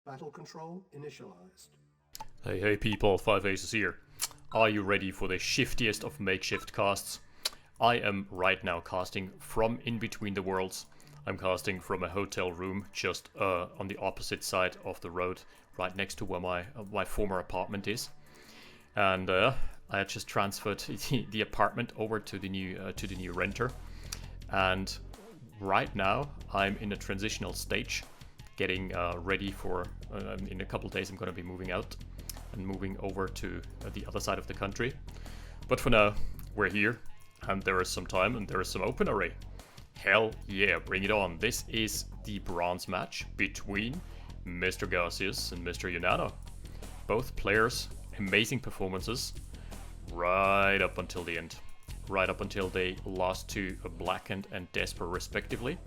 Battle control initialized. Hey people, 5 Aces here. Are you ready for the shiftiest of makeshift casts? I am right now casting from in between the worlds. I'm casting from a hotel room just on the opposite side of the road, right next to where my former apartment is. And I had just transferred the apartment over to the new renter. And right now I'm in a transitional stage, getting ready for. In a couple days I'm going to be moving out and moving over to the other side of the country. But for now, we're here, and there is some time and there is some open array. Hell yeah, bring it on. This is the bronze match between Mr. Gacius and Mr. Unano. Both players, amazing performances, right up until the end. Right up until they lost to Blackened and Desper respectively.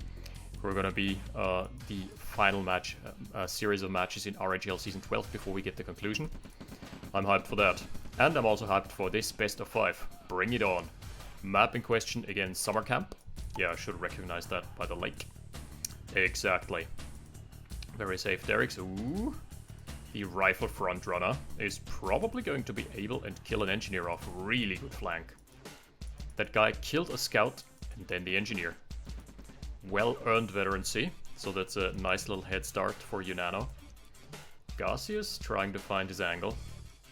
We're gonna be the final match, a series of matches in RAGL Season 12 before we get the conclusion. I'm hyped for that. And I'm also hyped for this best of 5. Bring it on. Map in question again, Summer Camp. Yeah, I should recognize that by the lake. Exactly. Very safe, Derek. Ooh. The rifle front runner is probably going to be able and kill an engineer off. Really good flank. That guy killed a scout and then the engineer. Well-earned veterancy, so that's a nice little head start for Unano. Gacius trying to find his angle,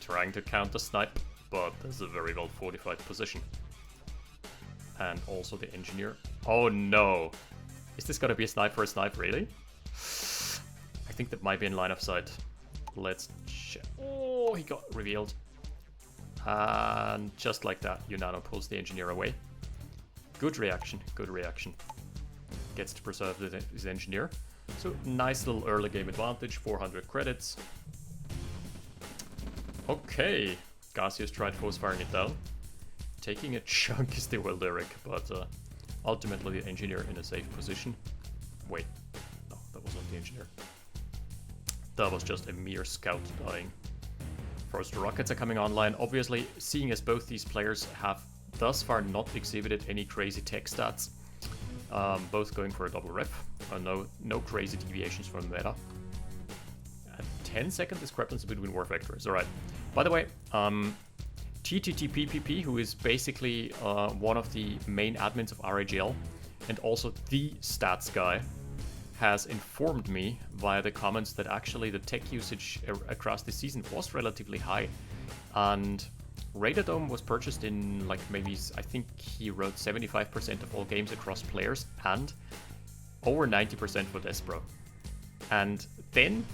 trying to counter snipe, but there's a very well fortified position. And also the engineer. Oh no! Is this gonna be a snipe for a snipe, really? I think that might be in line of sight. Let's check. Oh, he got revealed. And just like that, Unano pulls the engineer away. Good reaction, good reaction. Gets to preserve his engineer. So nice little early game advantage, 400 credits. Okay, Gacius tried force firing it down. Taking a chunk is the well Derek, but ultimately the engineer in a safe position. Wait, no, that was not the engineer. That was just a mere scout dying. First rockets are coming online. Obviously, seeing as both these players have thus far not exhibited any crazy tech stats, both going for a double ref, no crazy deviations from the meta. A 10-second discrepancy between war vectors. Alright. By the way, TTTPPP, who is basically one of the main admins of RAGL and also the stats guy, has informed me via the comments that actually the tech usage across the season was relatively high. And Radadome was purchased in like maybe, I think he wrote 75% of all games across players and over 90% for Despero. And then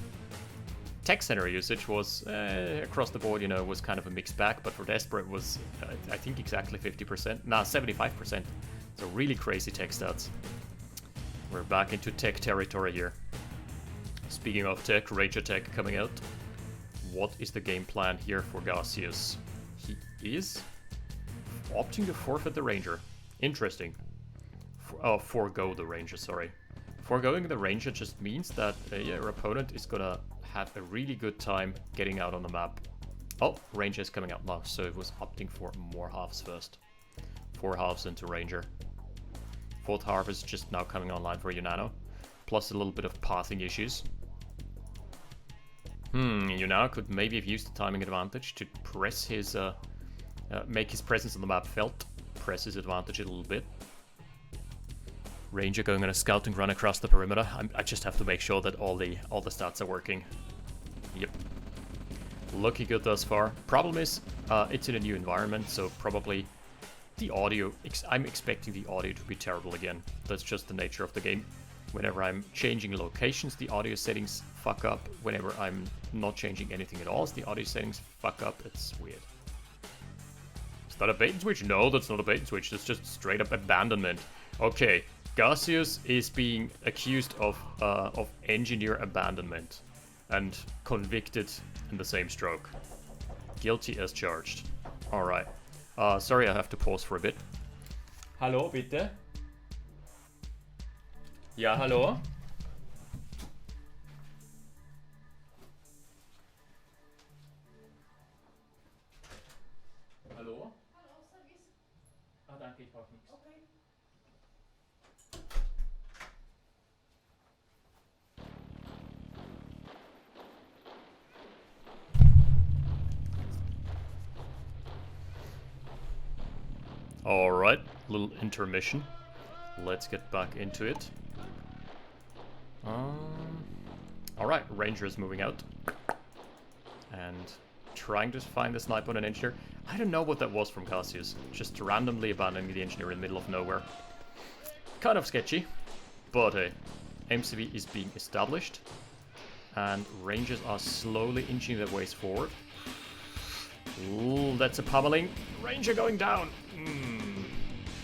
tech center usage was across the board, you know, was kind of a mixed bag, but for Despero it was I think exactly 50%, nah 75%. So really crazy tech stats. We're back into tech territory here. Speaking of tech, Ranger Tech coming out. What is the game plan here for Gacius? He is opting to forfeit the Ranger. Interesting. Forgo the Ranger, sorry. Foregoing the Ranger just means that your opponent is gonna have a really good time getting out on the map. Oh, Ranger is coming out now, so it was opting for more halves first. 4 halves into Ranger. 4th half is just now coming online for Unano, plus a little bit of pathing issues. Unano could maybe have used the timing advantage to press his, make his presence on the map felt, press his advantage a little bit. Ranger going on a scouting run across the perimeter. I just have to make sure that all the stats are working. Yep. Looking good thus far. Problem is, it's in a new environment, so probably the audio, I'm expecting the audio to be terrible again. That's just the nature of the game. Whenever I'm changing locations, the audio settings fuck up. Whenever I'm not changing anything at all, the audio settings fuck up. It's weird. Is that a bait and switch? No, that's not a bait and switch. That's just straight up abandonment. Okay, Gacius is being accused of engineer abandonment and convicted in the same stroke. Guilty as charged. Alright. Sorry, I have to pause for a bit. Hallo, bitte? Ja, hallo? Hallo? Hallo, Service. Ah, danke, ich brauche nichts. Okay. Alright, little intermission. Let's get back into it. Alright, Ranger is moving out. And trying to find the sniper on an engineer. I don't know what that was from Gacius. Just randomly abandoning the engineer in the middle of nowhere. Kind of sketchy. But hey, MCV is being established. And Rangers are slowly inching their ways forward. Ooh, that's a pummeling. Ranger going down.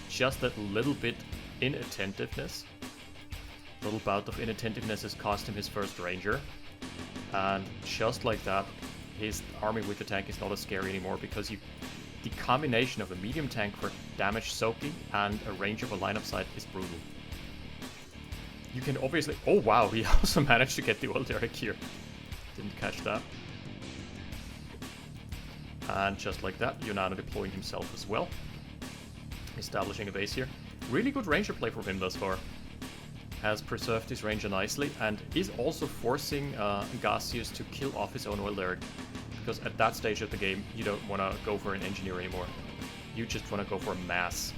Just that little bit inattentiveness. Little bout of inattentiveness has cost him his first Ranger. And just like that, his army with the tank is not as scary anymore, because the combination of a medium tank for damage soaking and a Ranger for line of sight is brutal. You can obviously... Oh wow, he also managed to get the oil derrick here. Didn't catch that. And just like that, Unano deploying himself as well. Establishing a base here. Really good Ranger play from him thus far. Has preserved his Ranger nicely, and is also forcing Gacius to kill off his own oil derrick. Because at that stage of the game, you don't want to go for an engineer anymore. You just want to go for mass.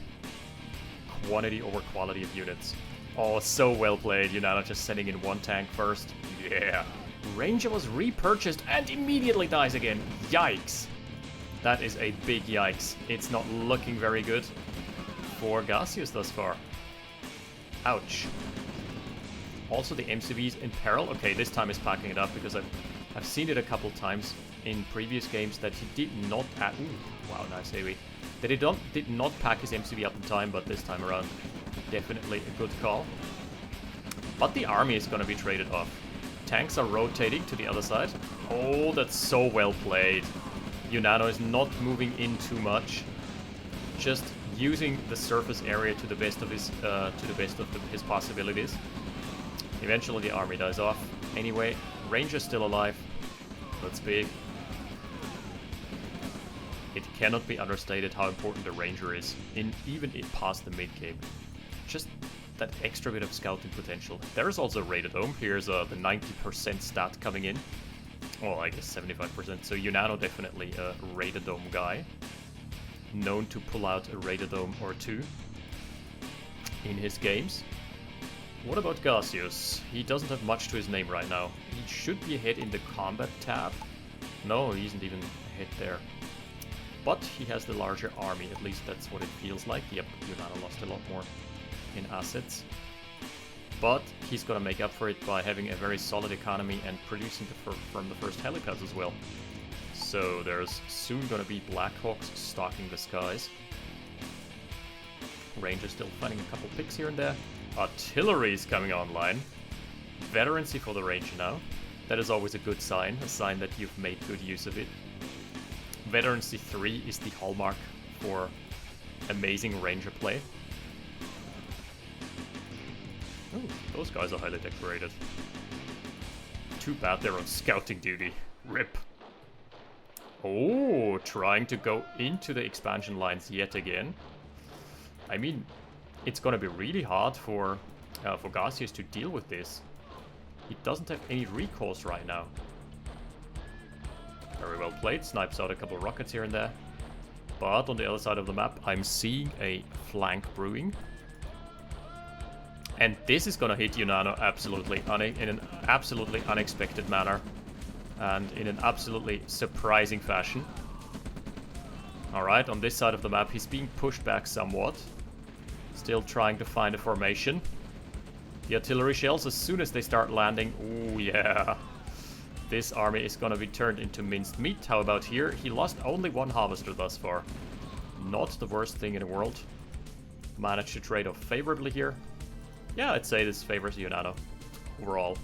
Quantity over quality of units. Oh, so well played. Unano just sending in one tank first. Yeah. Ranger was repurchased and immediately dies again. Yikes. That is a big yikes. It's not looking very good for Gacius thus far. Ouch. Also, the MCV's in peril. Okay, this time he's packing it up, because I've seen it a couple times in previous games that he did not... Ooh, wow, nice AoE. That he did not pack his MCV up in time, but this time around, definitely a good call. But the army is going to be traded off. Tanks are rotating to the other side. Oh, that's so well played. Unano is not moving in too much. Just using the surface area to the best of his possibilities. Eventually the army dies off. Anyway, Ranger's still alive. That's big. It cannot be understated how important the Ranger is, even past the mid-game. Just that extra bit of scouting potential. There's also Radadome. Here's the 90% stat coming in. Well, I guess 75%. So Unano definitely a Radadome guy. Known to pull out a Radadome or two in his games. What about Gacius? He doesn't have much to his name right now. He should be ahead in the combat tab. No, he isn't even ahead there. But he has the larger army, at least that's what it feels like. Yep, Unano lost a lot more in assets. But he's gonna make up for it by having a very solid economy and producing from the first helipads as well. So there's soon gonna be Blackhawks stalking the skies. Ranger still finding a couple picks here and there. Artillery is coming online. Veterancy for the Ranger now. That is always a good sign, a sign that you've made good use of it. Veterancy 3 is the hallmark for amazing Ranger play. Oh, those guys are highly decorated. Too bad they're on scouting duty. RIP. Oh, trying to go into the expansion lines yet again. I mean, it's gonna be really hard for Gacius to deal with this. He doesn't have any recourse right now. Very well played. Snipes out a couple of rockets here and there. But on the other side of the map, I'm seeing a flank brewing. And this is gonna hit Unano absolutely in an absolutely unexpected manner. And in an absolutely surprising fashion. Alright, on this side of the map, he's being pushed back somewhat. Still trying to find a formation. The artillery shells, as soon as they start landing, ooh yeah. This army is gonna be turned into minced meat. How about here? He lost only one harvester thus far. Not the worst thing in the world. Managed to trade off favorably here. Yeah, I'd say this favors Unano overall.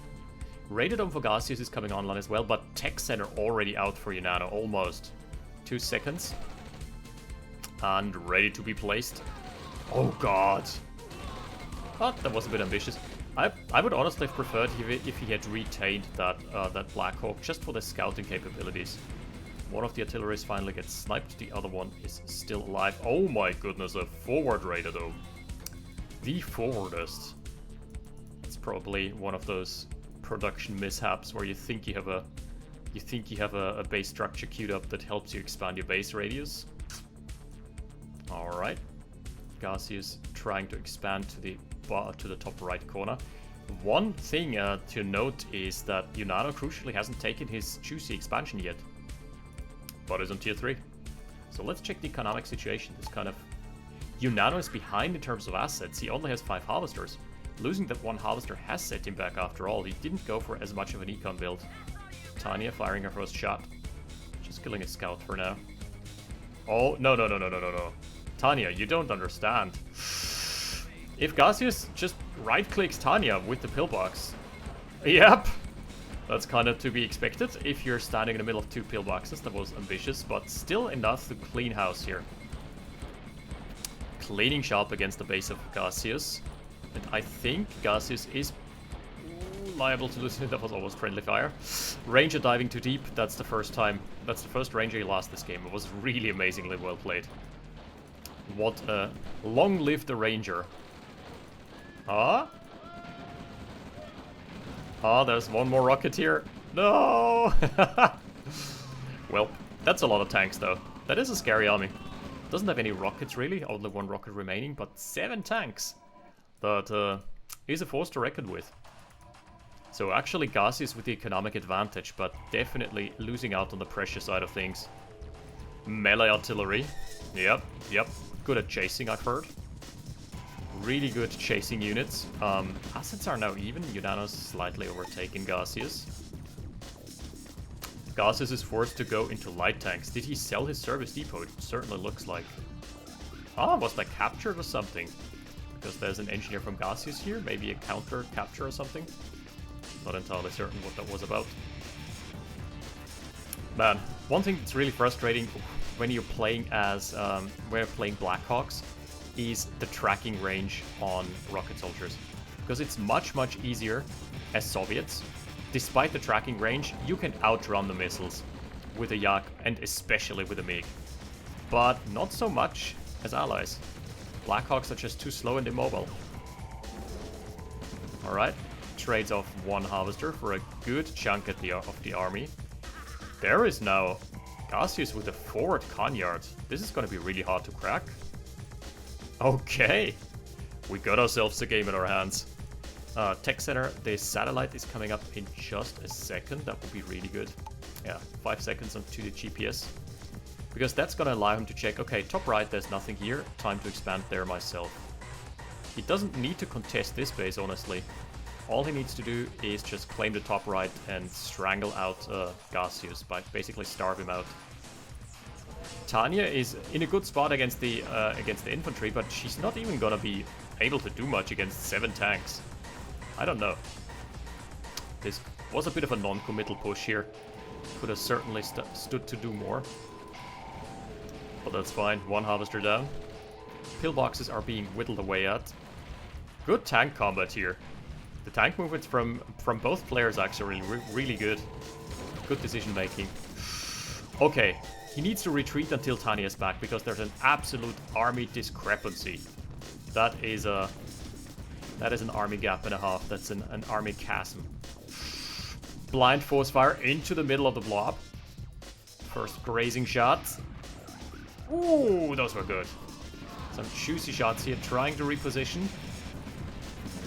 Radadome for Gacius is coming online as well, but Tech Center already out for Unano, almost. 2 seconds. And ready to be placed. Oh god. But that was a bit ambitious. I would honestly have preferred if he had retained that Blackhawk just for the scouting capabilities. One of the artilleries finally gets sniped, the other one is still alive. Oh my goodness, a forward Radadome. The forwardest. It's probably one of those production mishaps where you think you have a base structure queued up that helps you expand your base radius. Alright. Gacius trying to expand to the top right corner. One thing to note is that Unano crucially hasn't taken his juicy expansion yet, but is on tier 3. So let's check the economic situation. It's kind of... Unano is behind in terms of assets. He only has 5 harvesters. Losing that 1 harvester has set him back after all. He didn't go for as much of an econ build. Tanya firing her first shot. Just killing a scout for now. Oh, no. Tanya, you don't understand. If Gacius just right-clicks Tanya with the pillbox... Yep! That's kind of to be expected if you're standing in the middle of 2 pillboxes. That was ambitious, but still enough to clean house here. Cleaning shop against the base of Gacius. And I think Gacius is liable to lose. That was almost friendly fire. Ranger diving too deep. That's the first time. That's the first Ranger he lost this game. It was really amazingly well played. What a... Long live the Ranger. Ah? Ah, there's one more rocket here. No! Well, that's a lot of tanks though. That is a scary army. Doesn't have any rockets really, only 1 rocket remaining, but 7 tanks. That is a force to reckon with. So actually Gacius with the economic advantage, but definitely losing out on the pressure side of things. Melee artillery. Yep. Good at chasing, I've heard. Really good chasing units. Assets are now even. Unano's slightly overtaken Gacius. Gacius is forced to go into light tanks. Did he sell his service depot? It certainly looks like. Ah, was that captured or something? Because there's an engineer from Gacius here. Maybe a counter capture or something. Not entirely certain what that was about. Man, one thing that's really frustrating when you're playing as Blackhawks is the tracking range on rocket soldiers, because it's much easier as Soviets. Despite the tracking range, you can outrun the missiles with a Yak and especially with a MiG, but not so much as allies. Blackhawks are just too slow and immobile. Alright, trades off 1 harvester for a good chunk of the army. There is now Gacius with a forward Conyard. This is going to be really hard to crack. Okay, we got ourselves a game in our hands. Tech Center, the satellite is coming up in just a second. That would be really good. Yeah, 5 seconds onto the GPS. Because that's going to allow him to check, okay, top right, there's nothing here. Time to expand there myself. He doesn't need to contest this base, honestly. All he needs to do is just claim the top right and strangle out Gacius, by basically starve him out. Tanya is in a good spot against the infantry, but she's not even gonna be able to do much against 7 tanks. I don't know. This was a bit of a non-committal push here. Could have certainly stood to do more. But that's fine. 1 harvester down. Pillboxes are being whittled away at. Good tank combat here. The tank movements from both players actually really good. Good decision making. Okay. He needs to retreat until Tanya is back, because there's an absolute army discrepancy. That is an army gap and a half. That's an army chasm. Blind force fire into the middle of the blob. First grazing shot. Ooh, those were good. Some juicy shots here, trying to reposition.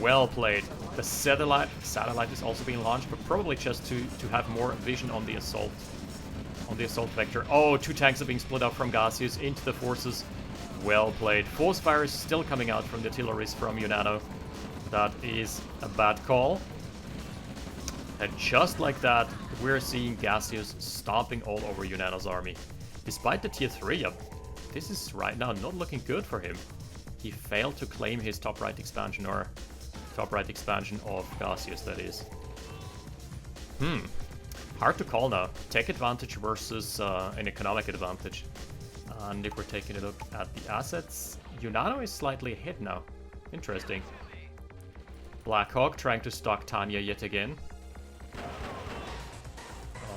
Well played. The satellite is also being launched, but probably just to have more vision on the assault. On the assault vector. Oh, 2 tanks are being split up from Gacius into the forces. Well played. Force fire is still coming out from the artilleries from Unano. That is a bad call. And just like that, we're seeing Gacius stomping all over Unano's army. Despite the tier 3, this is right now not looking good for him. He failed to claim his top right expansion, or top right expansion of Gacius, that is. Hard to call now. Tech advantage versus an economic advantage. And if we're taking a look at the assets, Unano is slightly ahead now. Interesting. Blackhawk trying to stalk Tanya yet again.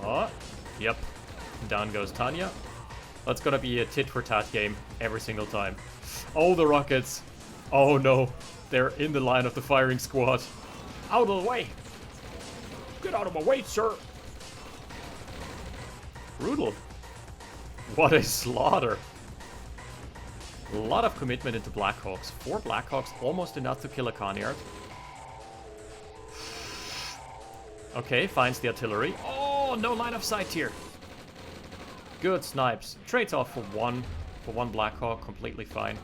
Oh, yep. Down goes Tanya. That's gonna be a tit-for-tat game every single time. Oh, the rockets. Oh no. They're in the line of the firing squad. Out of the way. Get out of my way, sir. Brutal. What a slaughter. A lot of commitment into Blackhawks. 4 Blackhawks, almost enough to kill a Coneyard. Okay, finds the artillery. Oh, no line of sight here. Good snipes. Trades off for one Blackhawk. Completely fine.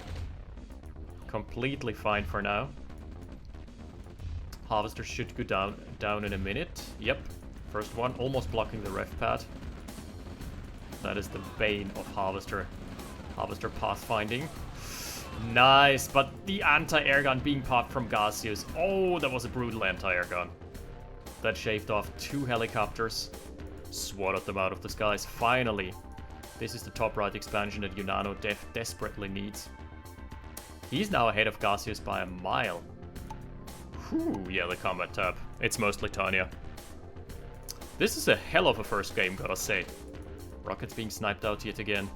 Completely fine for now. Harvester should go down in a minute. Yep. First one, almost blocking the ref pad. That is the bane of Harvester. Harvester pathfinding. Nice, but the anti-air gun being popped from Gacius. Oh, that was a brutal anti-air gun. That shaved off 2 helicopters. Swatted them out of the skies. Finally. This is the top right expansion that Unano desperately needs. He's now ahead of Gacius by a mile. Whew, yeah, the combat tab. It's mostly Tanya. This is a hell of a first game, gotta say. Rockets being sniped out yet again.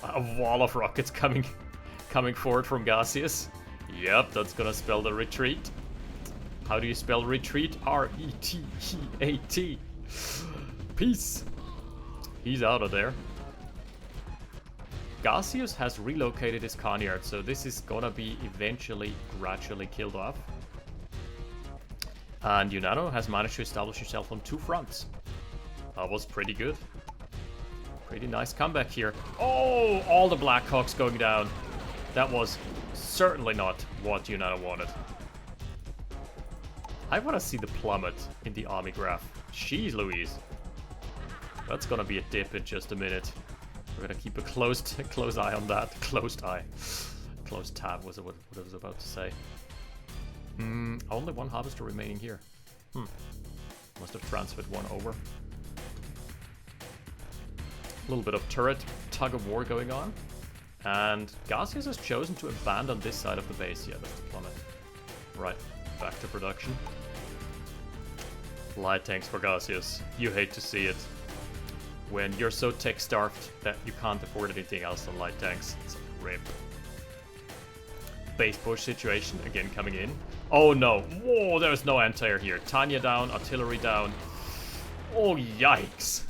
A wall of rockets coming forward from Gacius. Yep, that's gonna spell the retreat. How do you spell retreat? R-E-T-E-A-T. Peace. He's out of there. Gacius has relocated his Coneyard, so this is gonna be eventually gradually killed off. And Unano has managed to establish himself on 2 fronts. That was pretty good. Pretty nice comeback here. Oh, all the Blackhawks going down. That was certainly not what Unano wanted. I want to see the plummet in the army graph. Jeez Louise. That's gonna be a dip in just a minute. We're gonna keep a close eye on that. Closed eye. Closed tab was what I was about to say. Only 1 harvester remaining here. Must have transferred 1 over. A little bit of turret tug of war going on. And Gacius has chosen to abandon this side of the base. Yeah, that's the plummet. Right, back to production. Light tanks for Gacius. You hate to see it. When you're so tech-starved that you can't afford anything else than light tanks. It's a rip. Base push situation, again coming in. Oh no, whoa, there's no anti-air here. Tanya down, artillery down. Oh, yikes.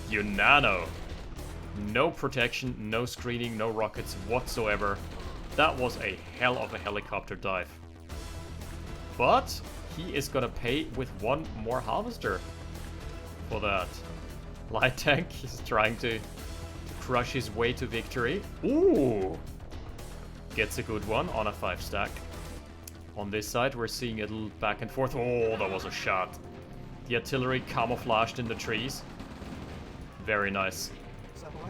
Unano. No protection, no screening, no rockets whatsoever. That was a hell of a helicopter dive. But he is gonna pay with 1 more harvester for that. Light tank is trying to crush his way to victory. Ooh! Gets a good one on a 5 stack. On this side, we're seeing a little back and forth. Oh, that was a shot. The artillery camouflaged in the trees. Very nice.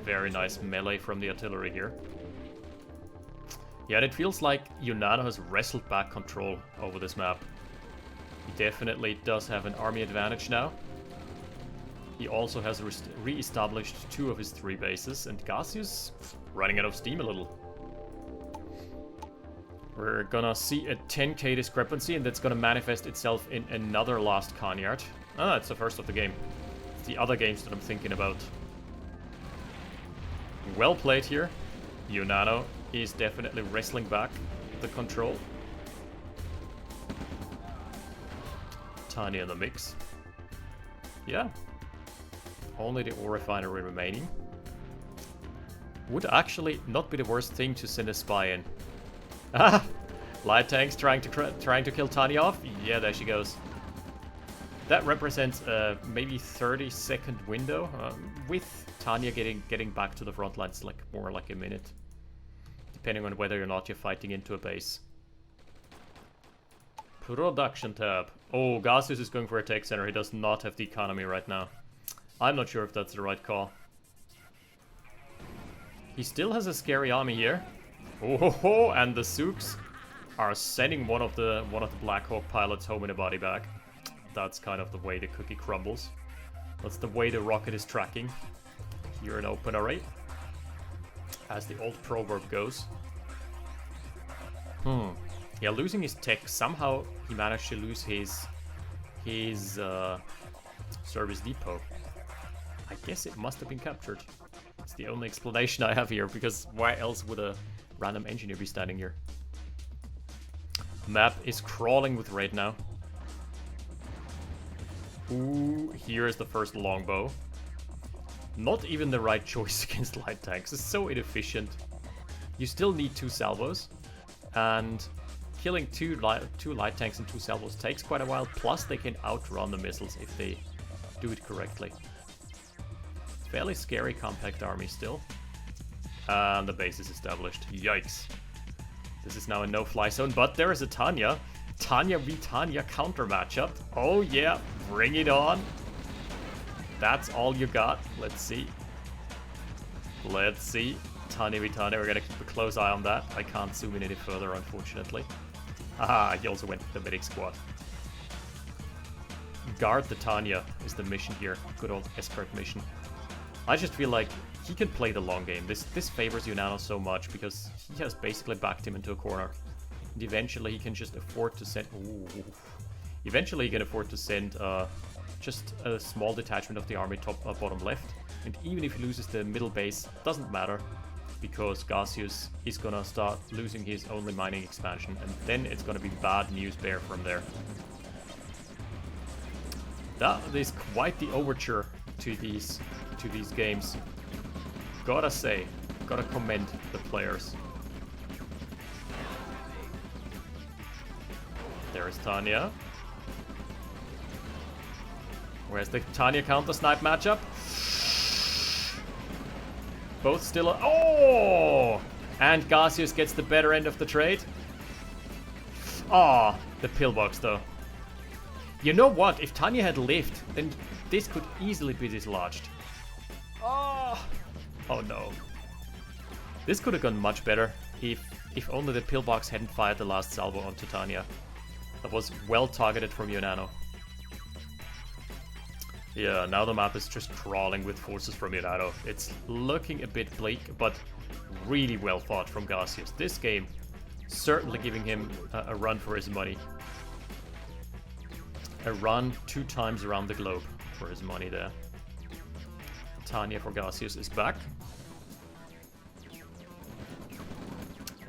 Very nice melee from the artillery here. Yeah, it feels like Unano has wrestled back control over this map. He definitely does have an army advantage now. He also has re-established 2 of his 3 bases, and Gacius running out of steam a little. We're gonna see a 10k discrepancy, and that's gonna manifest itself in another last Coneyard. Ah, it's the first of the game. It's the other games that I'm thinking about. Well played here. Unano is definitely wrestling back the control. Tiny in the mix. Yeah. Only the ore refinery remaining. Would actually not be the worst thing to send a spy in. Ah! Light tanks trying to kill Tanya off. Yeah, there she goes. That represents a maybe 30-second window. With Tanya getting back to the front lines, like more like a minute, depending on whether or not you're fighting into a base. Production tab. Oh, Gacius is going for a tech center. He does not have the economy right now. I'm not sure if that's the right call. He still has a scary army here. Oh ho ho! And the Zooks are sending one of the Black Hawk pilots home in a body bag. That's kind of the way the cookie crumbles. That's the way the rocket is tracking. Here an open array. As the old proverb goes. Yeah, losing his tech. Somehow he managed to lose his service depot. I guess it must have been captured. It's the only explanation I have here, because why else would a random engineer be standing here? Map is crawling with raid now. Ooh, here is the first longbow. Not even the right choice against light tanks. It's so inefficient. You still need 2 salvos, and killing two light tanks and 2 salvos takes quite a while, plus they can outrun the missiles if they do it correctly. Fairly scary compact army still. And the base is established. Yikes. This is now a no-fly zone, but there is a Tanya. Tanya v Tanya counter matchup. Oh yeah, bring it on. That's all you got. Let's see. Let's see. Tanya v Tanya, we're gonna keep a close eye on that. I can't zoom in any further, unfortunately. Haha, he also went with the medic squad. Guard the Tanya is the mission here. Good old escort mission. I just feel like he can play the long game. This favors Unano so much because he has basically backed him into a corner. And eventually he can just afford to send... Ooh. Eventually he can afford to send just a small detachment of the army bottom left. And even if he loses the middle base, doesn't matter. Because Gacius is gonna start losing his only mining expansion. And then it's gonna be bad news bear from there. That is quite the overture to these games. Gotta say, gotta commend the players. There is Tanya. Where's the Tanya counter snipe matchup? Both still. Oh! And Gacius gets the better end of the trade. Ah, the pillbox though. You know what? If Tanya had lived, then this could easily be dislodged. Oh! Oh no. This could have gone much better if only the pillbox hadn't fired the last salvo onto Tanya. That was well targeted from Unano. Yeah, now the map is just crawling with forces from Unano. It's looking a bit bleak, but really well fought from Gacius. This game certainly giving him a run for his money. A run 2 times around the globe for his money there. Tanya for Gacius is back.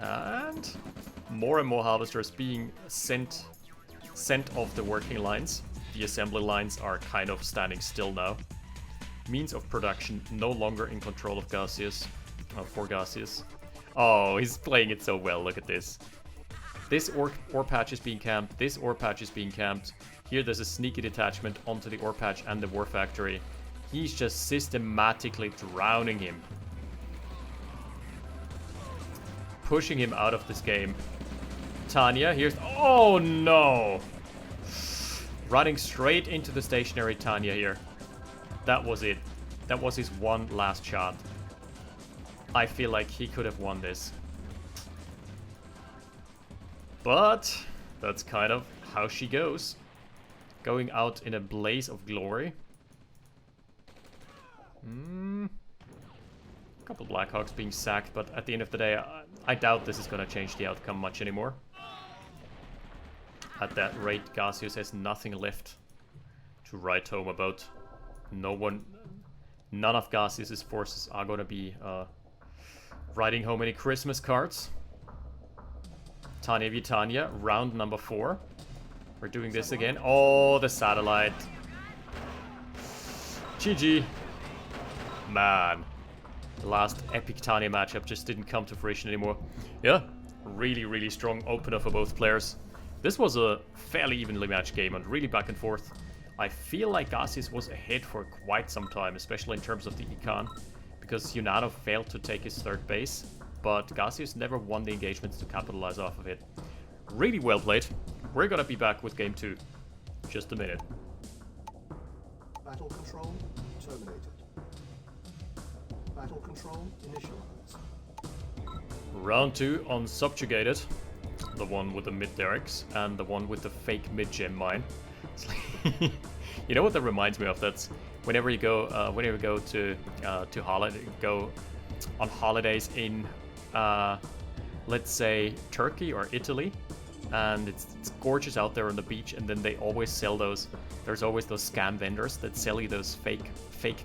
And more harvesters being sent off the working lines. The assembly lines are kind of standing still now. Means of production no longer in control of Gacius. For Gacius. Oh, he's playing it so well, look at this. This ore patch is being camped, this ore patch is being camped. Here there's a sneaky detachment onto the ore patch and the war factory. He's just systematically drowning him. Pushing him out of this game. Tanya, here's... Oh no! Running straight into the stationary Tanya here. That was it. That was his one last shot. I feel like he could have won this. But that's kind of how she goes. Going out in a blaze of glory. A couple Blackhawks being sacked, but at the end of the day, I doubt this is going to change the outcome much anymore. At that rate, Gacius has nothing left to write home about. None of Gacius's forces are going to be writing home any Christmas cards. Tanya v Tanya, round number 4. We're doing this again. Oh, the satellite. GG. Man. The last epic Tanya matchup just didn't come to fruition anymore. Yeah, really strong opener for both players. This was a fairly evenly matched game and really back and forth. I feel like Gacius was ahead for quite some time, especially in terms of the econ, because Unano failed to take his 3rd base, but Gacius never won the engagements to capitalize off of it. Really well played. We're gonna be back with game 2. Just a minute. Battle control terminated. Battle control initialized. Round 2 on Subjugated. The one with the mid-derricks and the one with the fake mid-gem mine. It's like you know what that reminds me of? That's whenever you go to go on holidays in let's say Turkey or Italy, and it's gorgeous out there on the beach, and then they always sell those. There's always those scam vendors that sell you those fake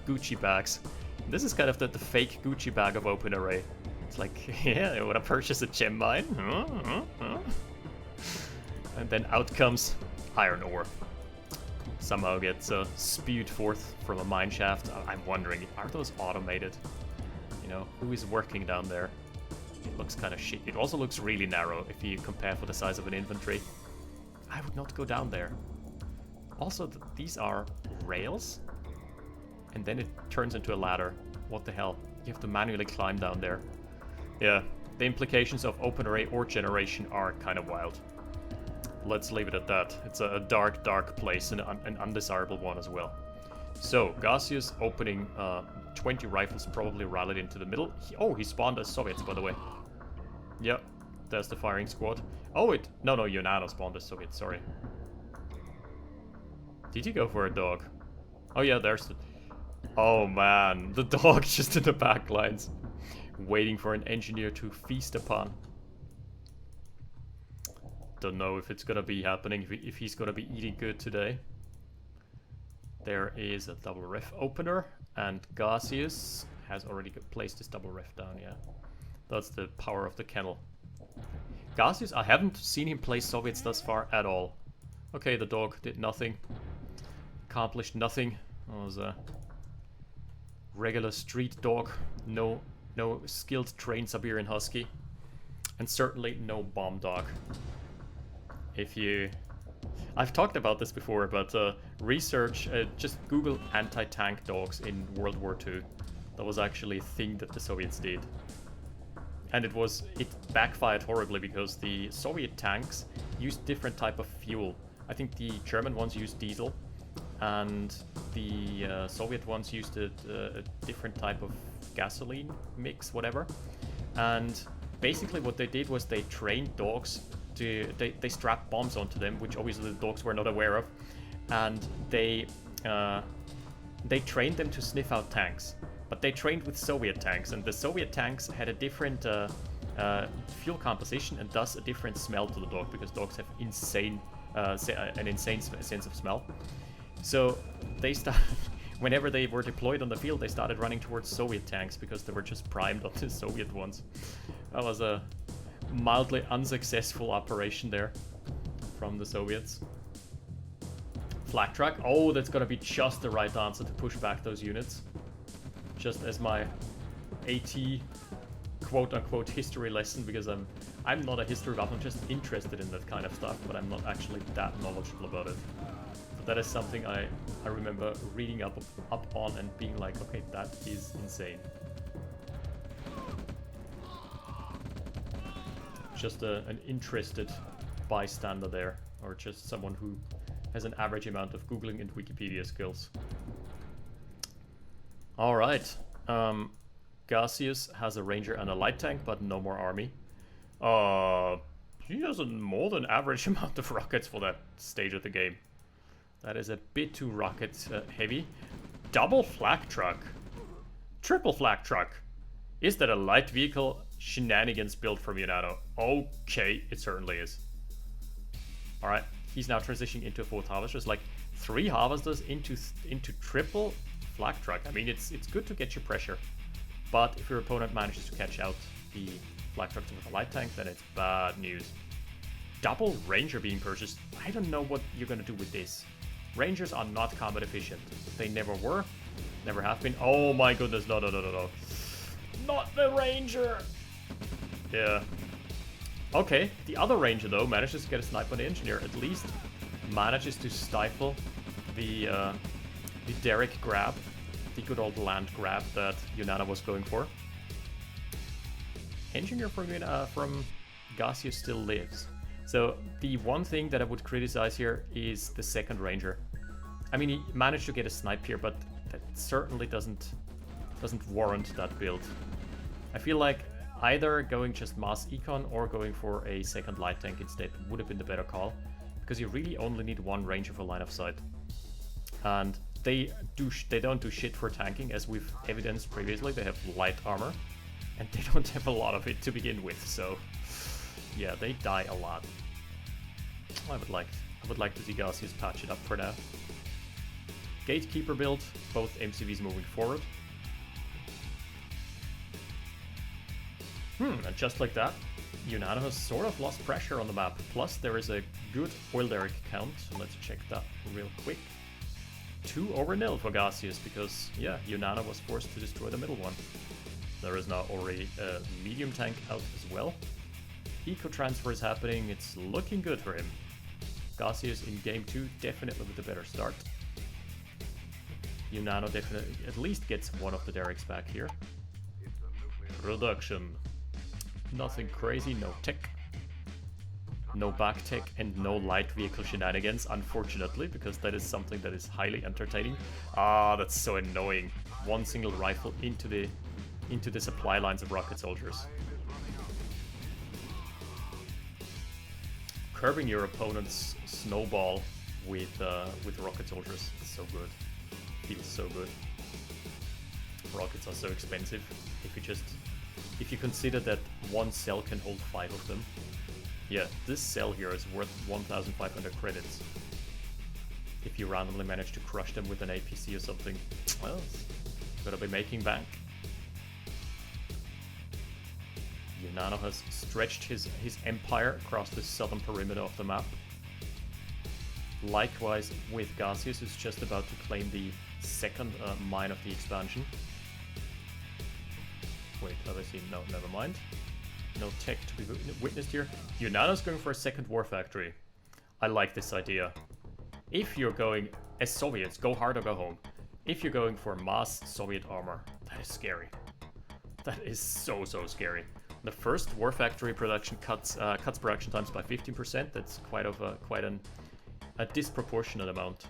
Gucci bags. And this is kind of the fake Gucci bag of open array. It's like, yeah, I want to purchase a gem mine. And then out comes iron ore. Somehow gets spewed forth from a mine shaft. I'm wondering, are those automated? You know, who is working down there? it looks kind of shit. It also looks really narrow if you compare for the size of an infantry. I would not go down there. Also, these are rails, and then it turns into a ladder. What the hell? You have to manually climb down there. Yeah, the implications of open array or generation are kind of wild. Let's leave it at that. It's a dark, dark place and an undesirable one as well. So, Gacius opening 20 rifles, probably rallied into the middle. He spawned as Soviets, by the way. Yep, there's the firing squad. Oh, no, Unano spawned as Soviets, sorry. Did he go for a dog? Oh yeah, there's the... Oh man, the dog just in the back lines. Waiting for an engineer to feast upon. Don't know if it's gonna be happening, if he's gonna be eating good today. There is a double ref opener, and Gacius has already placed his double ref down, yeah. That's the power of the kennel. Gacius, I haven't seen him play Soviets thus far at all. Okay, the dog did nothing. Accomplished nothing. It was a regular street dog. No skilled trained Siberian Husky. And certainly no bomb dog. I've talked about this before, but research, just Google anti-tank dogs in World War II. That was actually a thing that the Soviets did. And it backfired horribly because the Soviet tanks used different type of fuel. I think the German ones used diesel, and the Soviet ones used a different type of gasoline mix, whatever. And basically what they did was they trained dogs they strapped bombs onto them, which obviously the dogs were not aware of, and they trained them to sniff out tanks. But they trained with Soviet tanks, and the Soviet tanks had a different fuel composition and thus a different smell to the dog, because dogs have an insane sense of smell. So they started, whenever they were deployed on the field, they started running towards Soviet tanks because they were just primed on the Soviet ones. That was a mildly unsuccessful operation there from the Soviets. Flak track. Oh, that's gonna be just the right answer to push back those units. Just as my AT quote-unquote history lesson, because I'm not a history buff, I'm just interested in that kind of stuff, but I'm not actually that knowledgeable about it. But that is something I remember reading up on and being like, okay, that is insane. Just an interested bystander there, or just someone who has an average amount of Googling and Wikipedia skills. Alright, Gacius has a ranger and a light tank, but no more army. He has a more than average amount of rockets for that stage of the game. That is a bit too rocket heavy. Double flak truck. Triple flak truck. Is that a light vehicle shenanigans build from Unano? Okay, it certainly is. Alright, he's now transitioning into a fourth harvester. It's like 3 harvesters into triple flak truck. I mean, it's good to get your pressure, but if your opponent manages to catch out the flak truck with a light tank, then it's bad news. Double ranger being purchased. I don't know what you're gonna do with this. Rangers are not combat efficient. They never were, never have been. Oh my goodness, no. Not the ranger! Yeah. Okay, the other ranger though manages to get a snipe on the engineer. At least manages to stifle the Derek grab, the good old land grab that Unano was going for. Engineer from Gacius still lives. So the one thing that I would criticize here is the second ranger. I mean, he managed to get a snipe here, but that certainly doesn't warrant that build. I feel like either going just mass econ or going for a second light tank instead would have been the better call, because you really only need one ranger for line of sight. And they don't do shit for tanking, as we've evidenced previously. They have light armor, and they don't have a lot of it to begin with, so yeah, they die a lot. I would like to see Gacius patch it up for now. Gatekeeper build, both MCVs moving forward. And just like that, Unano has sort of lost pressure on the map. Plus, there is a good oil derrick count. So let's check that real quick. 2-0 for Gacius, because, yeah, Unano was forced to destroy the middle one. There is now already a medium tank out as well. Eco transfer is happening, it's looking good for him. Gacius in game 2 definitely with a better start. Unano definitely at least gets one of the derricks back here. Production. Nothing crazy, no tech. No back tech and no light vehicle shenanigans, unfortunately, because that is something that is highly entertaining. Ah, that's so annoying. One single rifle into the supply lines of rocket soldiers. Curbing your opponent's snowball with rocket soldiers. It's so good. Feels so good. Rockets are so expensive. If you consider that one cell can hold 5 of them. Yeah, this cell here is worth 1,500 credits. If you randomly manage to crush them with an APC or something, well, it's gotta be making bank. Unano has stretched his empire across the southern perimeter of the map. Likewise with Gacius, who's just about to claim the second mine of the expansion. Wait, have I seen? No, never mind. No tech to be witnessed here. Unano's going for a second war factory. I like this idea. If you're going as Soviets, go hard or go home. If you're going for mass Soviet armor, that is scary. That is so scary. The first war factory production cuts production times by 15%. That's quite a disproportionate amount.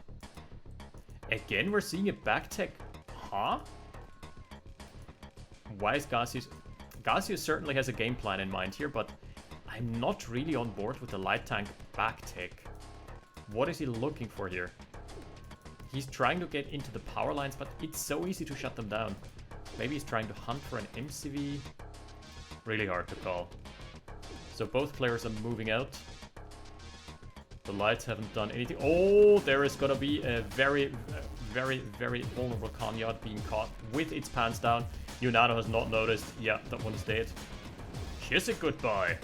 Again, we're seeing a back tech. Huh? Why is Gacius? Gacius certainly has a game plan in mind here, but I'm not really on board with the light tank back tech. What is he looking for here? He's trying to get into the power lines, but it's so easy to shut them down. Maybe he's trying to hunt for an MCV. Really hard to call. So both players are moving out. The lights haven't done anything. Oh, there is gonna be a very vulnerable Kanyard being caught with its pants down. Unano has not noticed. Yeah, that one is dead. Kiss it goodbye.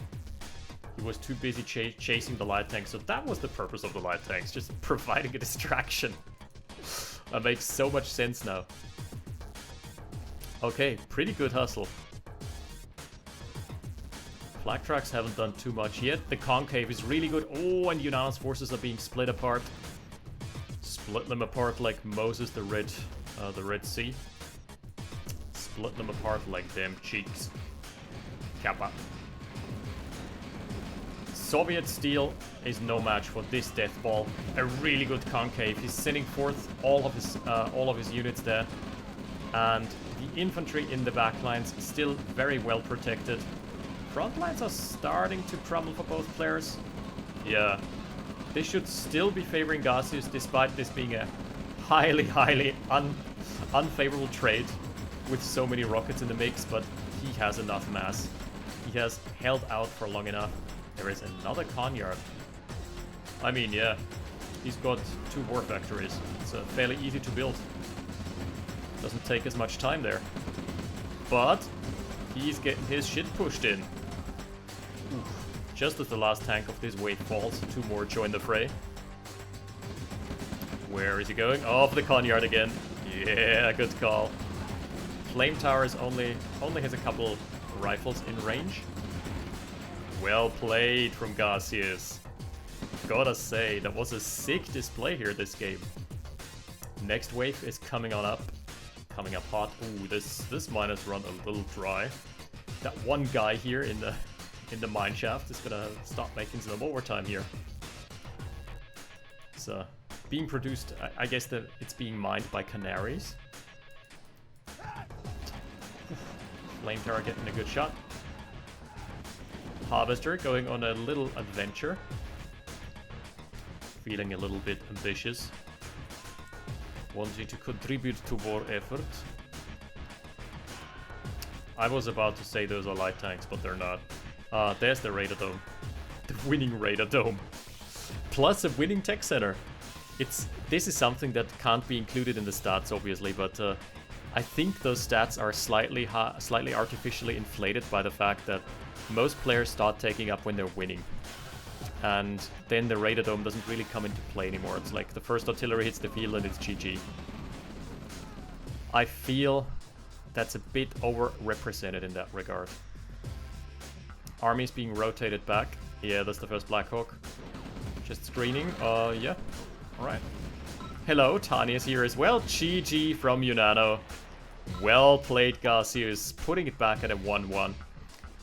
He was too busy chasing the light tank, so that was the purpose of the light tanks, just providing a distraction. That makes so much sense now. Okay, pretty good hustle. Flak tracks haven't done too much yet. The concave is really good. Oh, and Unano's forces are being split apart. Split them apart like Moses the Red Sea. Split them apart like them cheeks. Kappa. Soviet steel is no match for this death ball. A really good concave. He's sending forth all of his units there, and the infantry in the back lines still very well protected. Front lines are starting to crumble for both players. Yeah, they should still be favoring Gacius despite this being a highly unfavorable trade with so many rockets in the mix, but he has enough mass. He has held out for long enough. There is another Kanyard. I mean, yeah, he's got 2 war factories. It's fairly easy to build. Doesn't take as much time there. But he's getting his shit pushed in. Oof. Just as the last tank of this wave falls, 2 more join the fray. Where is he going? Oh, for the Kanyard again. Yeah, good call. Flame Towers only has a couple rifles in range. Well played from Gacius. Gotta say, that was a sick display here this game. Next wave is coming on up. Coming up hot. Ooh, this mine has run a little dry. That one guy here in the mine shaft is gonna stop making some overtime here. It's being produced, I guess that it's being mined by canaries. Flame Tower getting a good shot. Harvester going on a little adventure. Feeling a little bit ambitious. Wanting to contribute to war effort. I was about to say those are light tanks, but they're not. There's the Radar Dome. The winning Radar Dome. Plus a winning tech center. This is something that can't be included in the stats, obviously, but I think those stats are slightly artificially inflated by the fact that most players start taking up when they're winning. And then the Radar Dome doesn't really come into play anymore. It's like the first artillery hits the field and it's GG. I feel that's a bit overrepresented in that regard. Armies being rotated back. Yeah, that's the first Black Hawk. Just screening. Yeah. Alright. Hello, Tanya's here as well. GG from Unano. Well played, Gacius. Putting it back at a 1-1.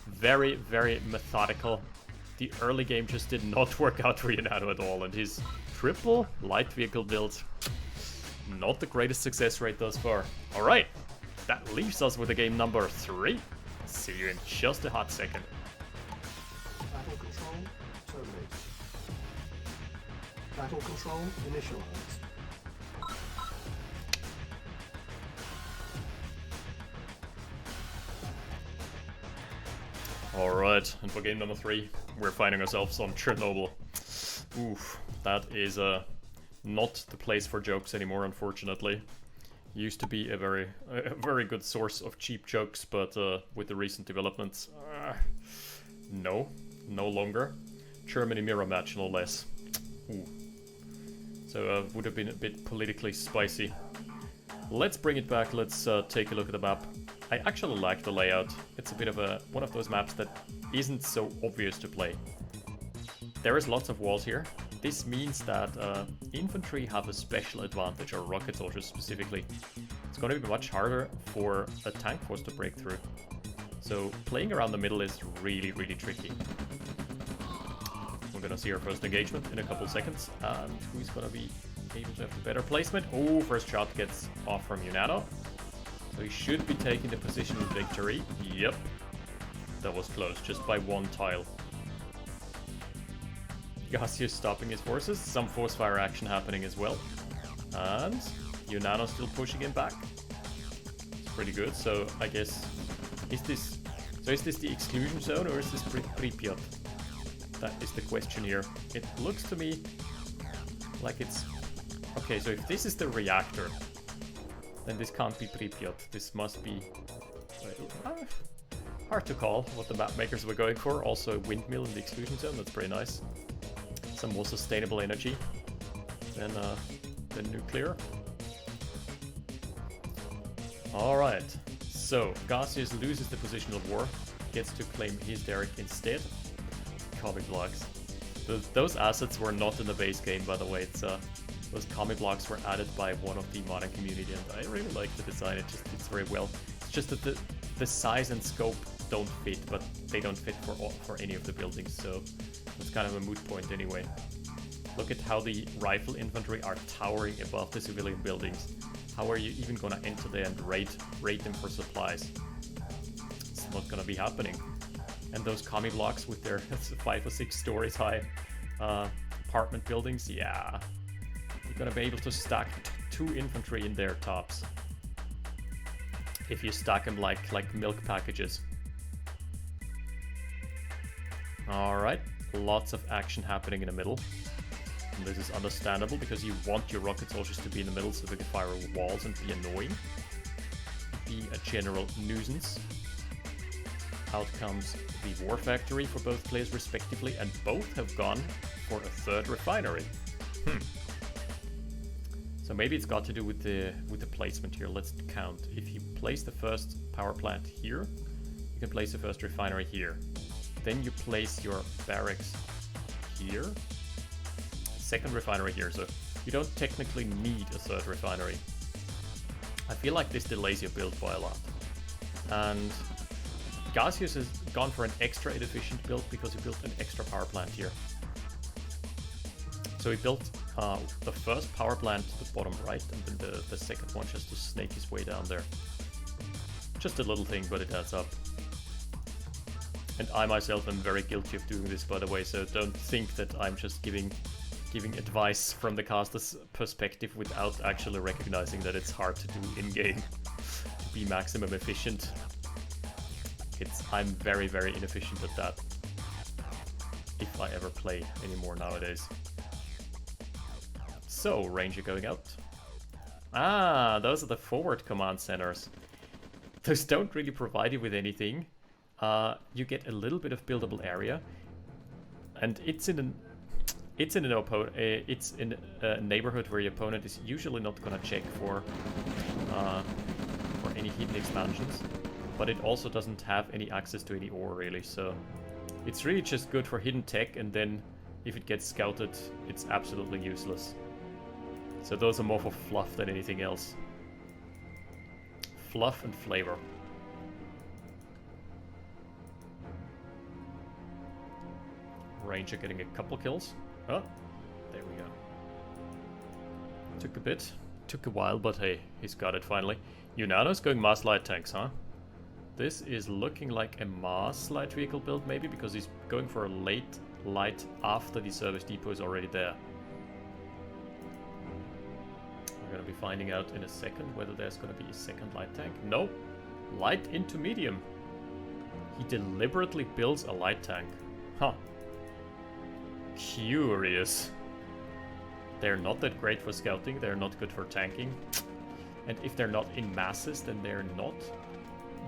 Very, very methodical. The early game just did not work out for Unano at all. And his triple light vehicle build, not the greatest success rate thus far. Alright. That leaves us with the game number 3. See you in just a hot second. Battle control terminate. Battle control initialized. Alright, and for game number 3, we're finding ourselves on Chernobyl. Oof, that is not the place for jokes anymore, unfortunately. Used to be a very good source of cheap jokes, but with the recent developments, no longer. Germany mirror match, no less. Ooh. So would have been a bit politically spicy. Let's bring it back. Let's take a look at the map. I actually like the layout. It's a bit of one of those maps that isn't so obvious to play. There is lots of walls here. This means that infantry have a special advantage, or rocket soldiers specifically. It's going to be much harder for a tank force to break through. So playing around the middle is really, really tricky. We're going to see our first engagement in a couple seconds. And who's going to be able to have the better placement? Oh, first shot gets off from Unano. So he should be taking the position with victory. Yep. That was close, just by one tile. Gacius stopping his forces. Some force fire action happening as well. And Unano still pushing him back. It's pretty good. So I guess, is this the exclusion zone, or is this Pripyat? That is the question here. It looks to me like it's... Okay, so if this is the reactor, then this can't be Pripyat. This must be... hard to call what the map makers were going for. Also a windmill in the exclusion zone, that's pretty nice. Some more sustainable energy than nuclear. Alright, so Gacius loses the position of war, gets to claim his derrick instead. Comic blocks. Those assets were not in the base game, by the way. It's those comic blocks were added by one of the modding community, and I really like the design. It just fits very well. It's just that the size and scope don't fit, but they don't fit for any of the buildings, so it's kind of a moot point anyway. Look at how the rifle infantry are towering above the civilian buildings. How are you even gonna enter there and raid them for supplies? It's not gonna be happening. And those commie blocks with their 5 or 6 stories high apartment buildings, yeah. You're gonna be able to stack 2 infantry in their tops. If you stack them like milk packages. Alright, lots of action happening in the middle. And this is understandable because you want your rocket soldiers to be in the middle so they can fire walls and be annoying. Be a general nuisance. Out comes the war factory for both players respectively, and both have gone for a 3rd refinery. So maybe it's got to do with the placement here. Let's count. If you place the first power plant here, you can place the first refinery here. Then you place your barracks here. 2nd refinery here, so you don't technically need a 3rd refinery. I feel like this delays your build by a lot. And Gacius has gone for an extra inefficient build because he built an extra power plant here. So he built the first power plant to the bottom right, and then the second one just to snake his way down there. Just a little thing, but it adds up. And I myself am very guilty of doing this, by the way, so don't think that I'm just giving advice from the caster's perspective without actually recognizing that it's hard to do in-game to be maximum efficient. I'm very, very inefficient at that, if I ever play anymore nowadays. So, Ranger going out. Ah, those are the forward command centers. Those don't really provide you with anything. You get a little bit of buildable area, and it's in a neighborhood where your opponent is usually not gonna check for any hidden expansions, but it also doesn't have any access to any ore really, so it's really just good for hidden tech, and then if it gets scouted, it's absolutely useless. So those are more for fluff than anything else. Fluff and flavor. Ranger getting a couple kills. Oh, there we go. Took a bit. Took a while, but hey, he's got it finally. Unano's going mass light tanks, huh? This is looking like a mass light vehicle build, maybe, because he's going for a late light after the service depot is already there. We're gonna be finding out in a second whether there's gonna be a second light tank. No, light into medium. He deliberately builds a light tank. Huh. Curious. They're not that great for scouting, they're not good for tanking. And if they're not in masses, then they're not.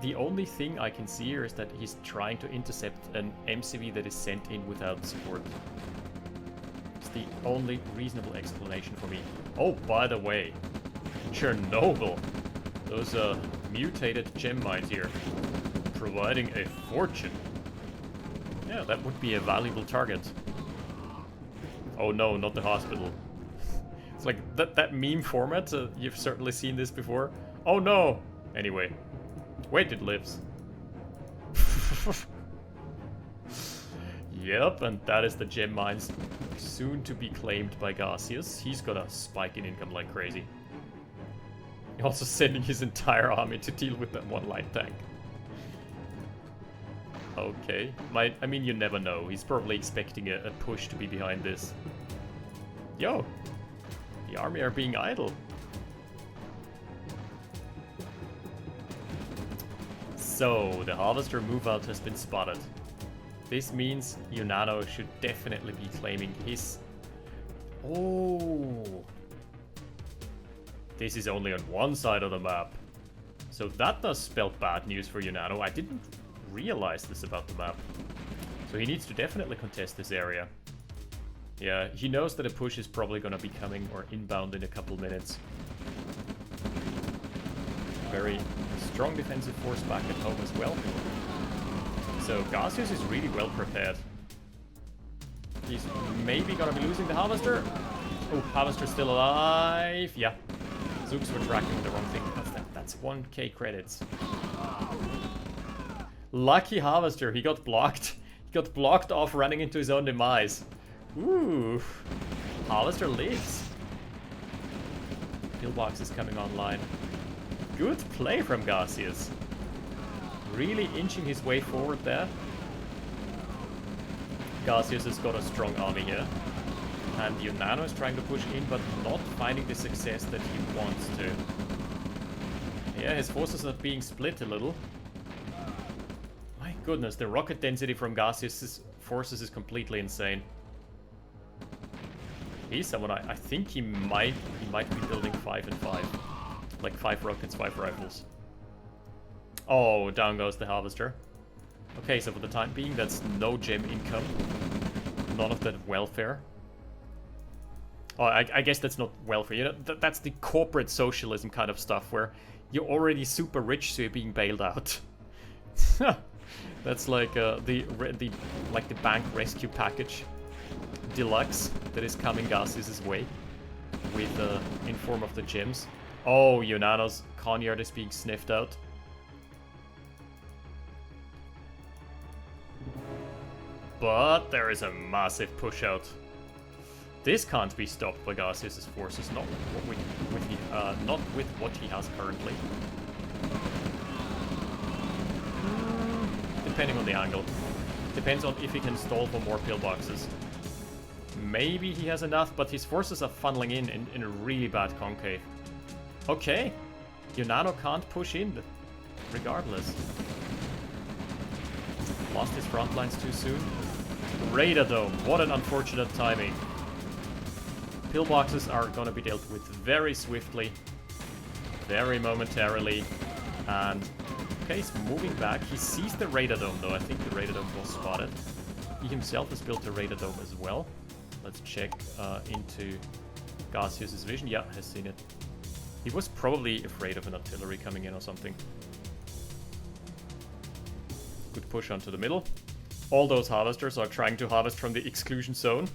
The only thing I can see here is that he's trying to intercept an MCV that is sent in without support. It's the only reasonable explanation for me. Oh, by the way, Chernobyl. Those mutated gem mines here, providing a fortune. Yeah, that would be a valuable target. Oh no, not the hospital. It's like that meme format, you've certainly seen this before. Oh no! Anyway. Wait, it lives. Yep, and that is the gem mines soon to be claimed by Gacius. He's got a spike in income like crazy. Also sending his entire army to deal with that one light tank. Okay. I mean, you never know. He's probably expecting a push to be behind this. Yo! The army are being idle. So, the harvester move out has been spotted. This means Unano should definitely be claiming his... Oh! This is only on one side of the map. So that does spell bad news for Unano. I didn't realize this about the map. So he needs to definitely contest this area. Yeah, he knows that a push is probably gonna be coming or inbound in a couple minutes. Very strong defensive force back at home as well. So Gacius is really well prepared. He's maybe gonna be losing the harvester. Oh, harvester's still alive. Yeah. Zooks were tracking the wrong thing. That's 1k credits. Lucky harvester, he got blocked. He got blocked off running into his own demise. Ooh. Harvester lives. Pillbox is coming online. Good play from Gacius. Really inching his way forward there. Gacius has got a strong army here. And Unano is trying to push in, but not finding the success that he wants to. Yeah, his forces are being split a little. My goodness, the rocket density from Gacius' forces is completely insane. He's someone I think he might be building 5 and 5. Like 5 rockets, 5 rifles. Oh, down goes the harvester. Okay, so for the time being, that's no gem income. None of that welfare. Oh, I guess that's not welfare. You know, that's the corporate socialism kind of stuff where you're already super rich, so you're being bailed out. That's like the bank rescue package deluxe that is coming Gacius' way with in form of the gems. Oh, Unano's Conyard is being sniffed out. But there is a massive push out. This can't be stopped by Gacius' forces, not with what he has currently. Depending on the angle. Depends on if he can stall for more pillboxes. Maybe he has enough, but his forces are funneling in a really bad concave. Okay. Unano can't push in, regardless. Lost his front lines too soon. Radar Dome, what an unfortunate timing. Pillboxes are gonna be dealt with very swiftly, very momentarily, and okay, he's moving back. He sees the Radar Dome though. I think the Radar Dome was spotted. He himself has built a Radar Dome as well. Let's check into Gacius' vision. Yeah, has seen it. He was probably afraid of an artillery coming in or something. Good push onto the middle. All those harvesters are trying to harvest from the exclusion zone.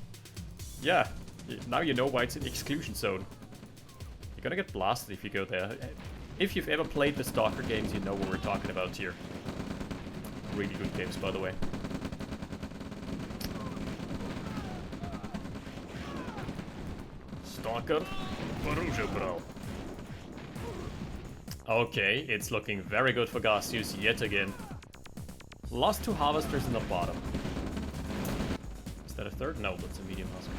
Yeah, now you know why it's an exclusion zone. You're gonna get blasted if you go there. If you've ever played the Stalker games, you know what we're talking about here. Really good games, by the way. Stalker, Bro. Okay, it's looking very good for Gacius yet again. Lost 2 harvesters in the bottom. Is that a third? No, that's a medium husker.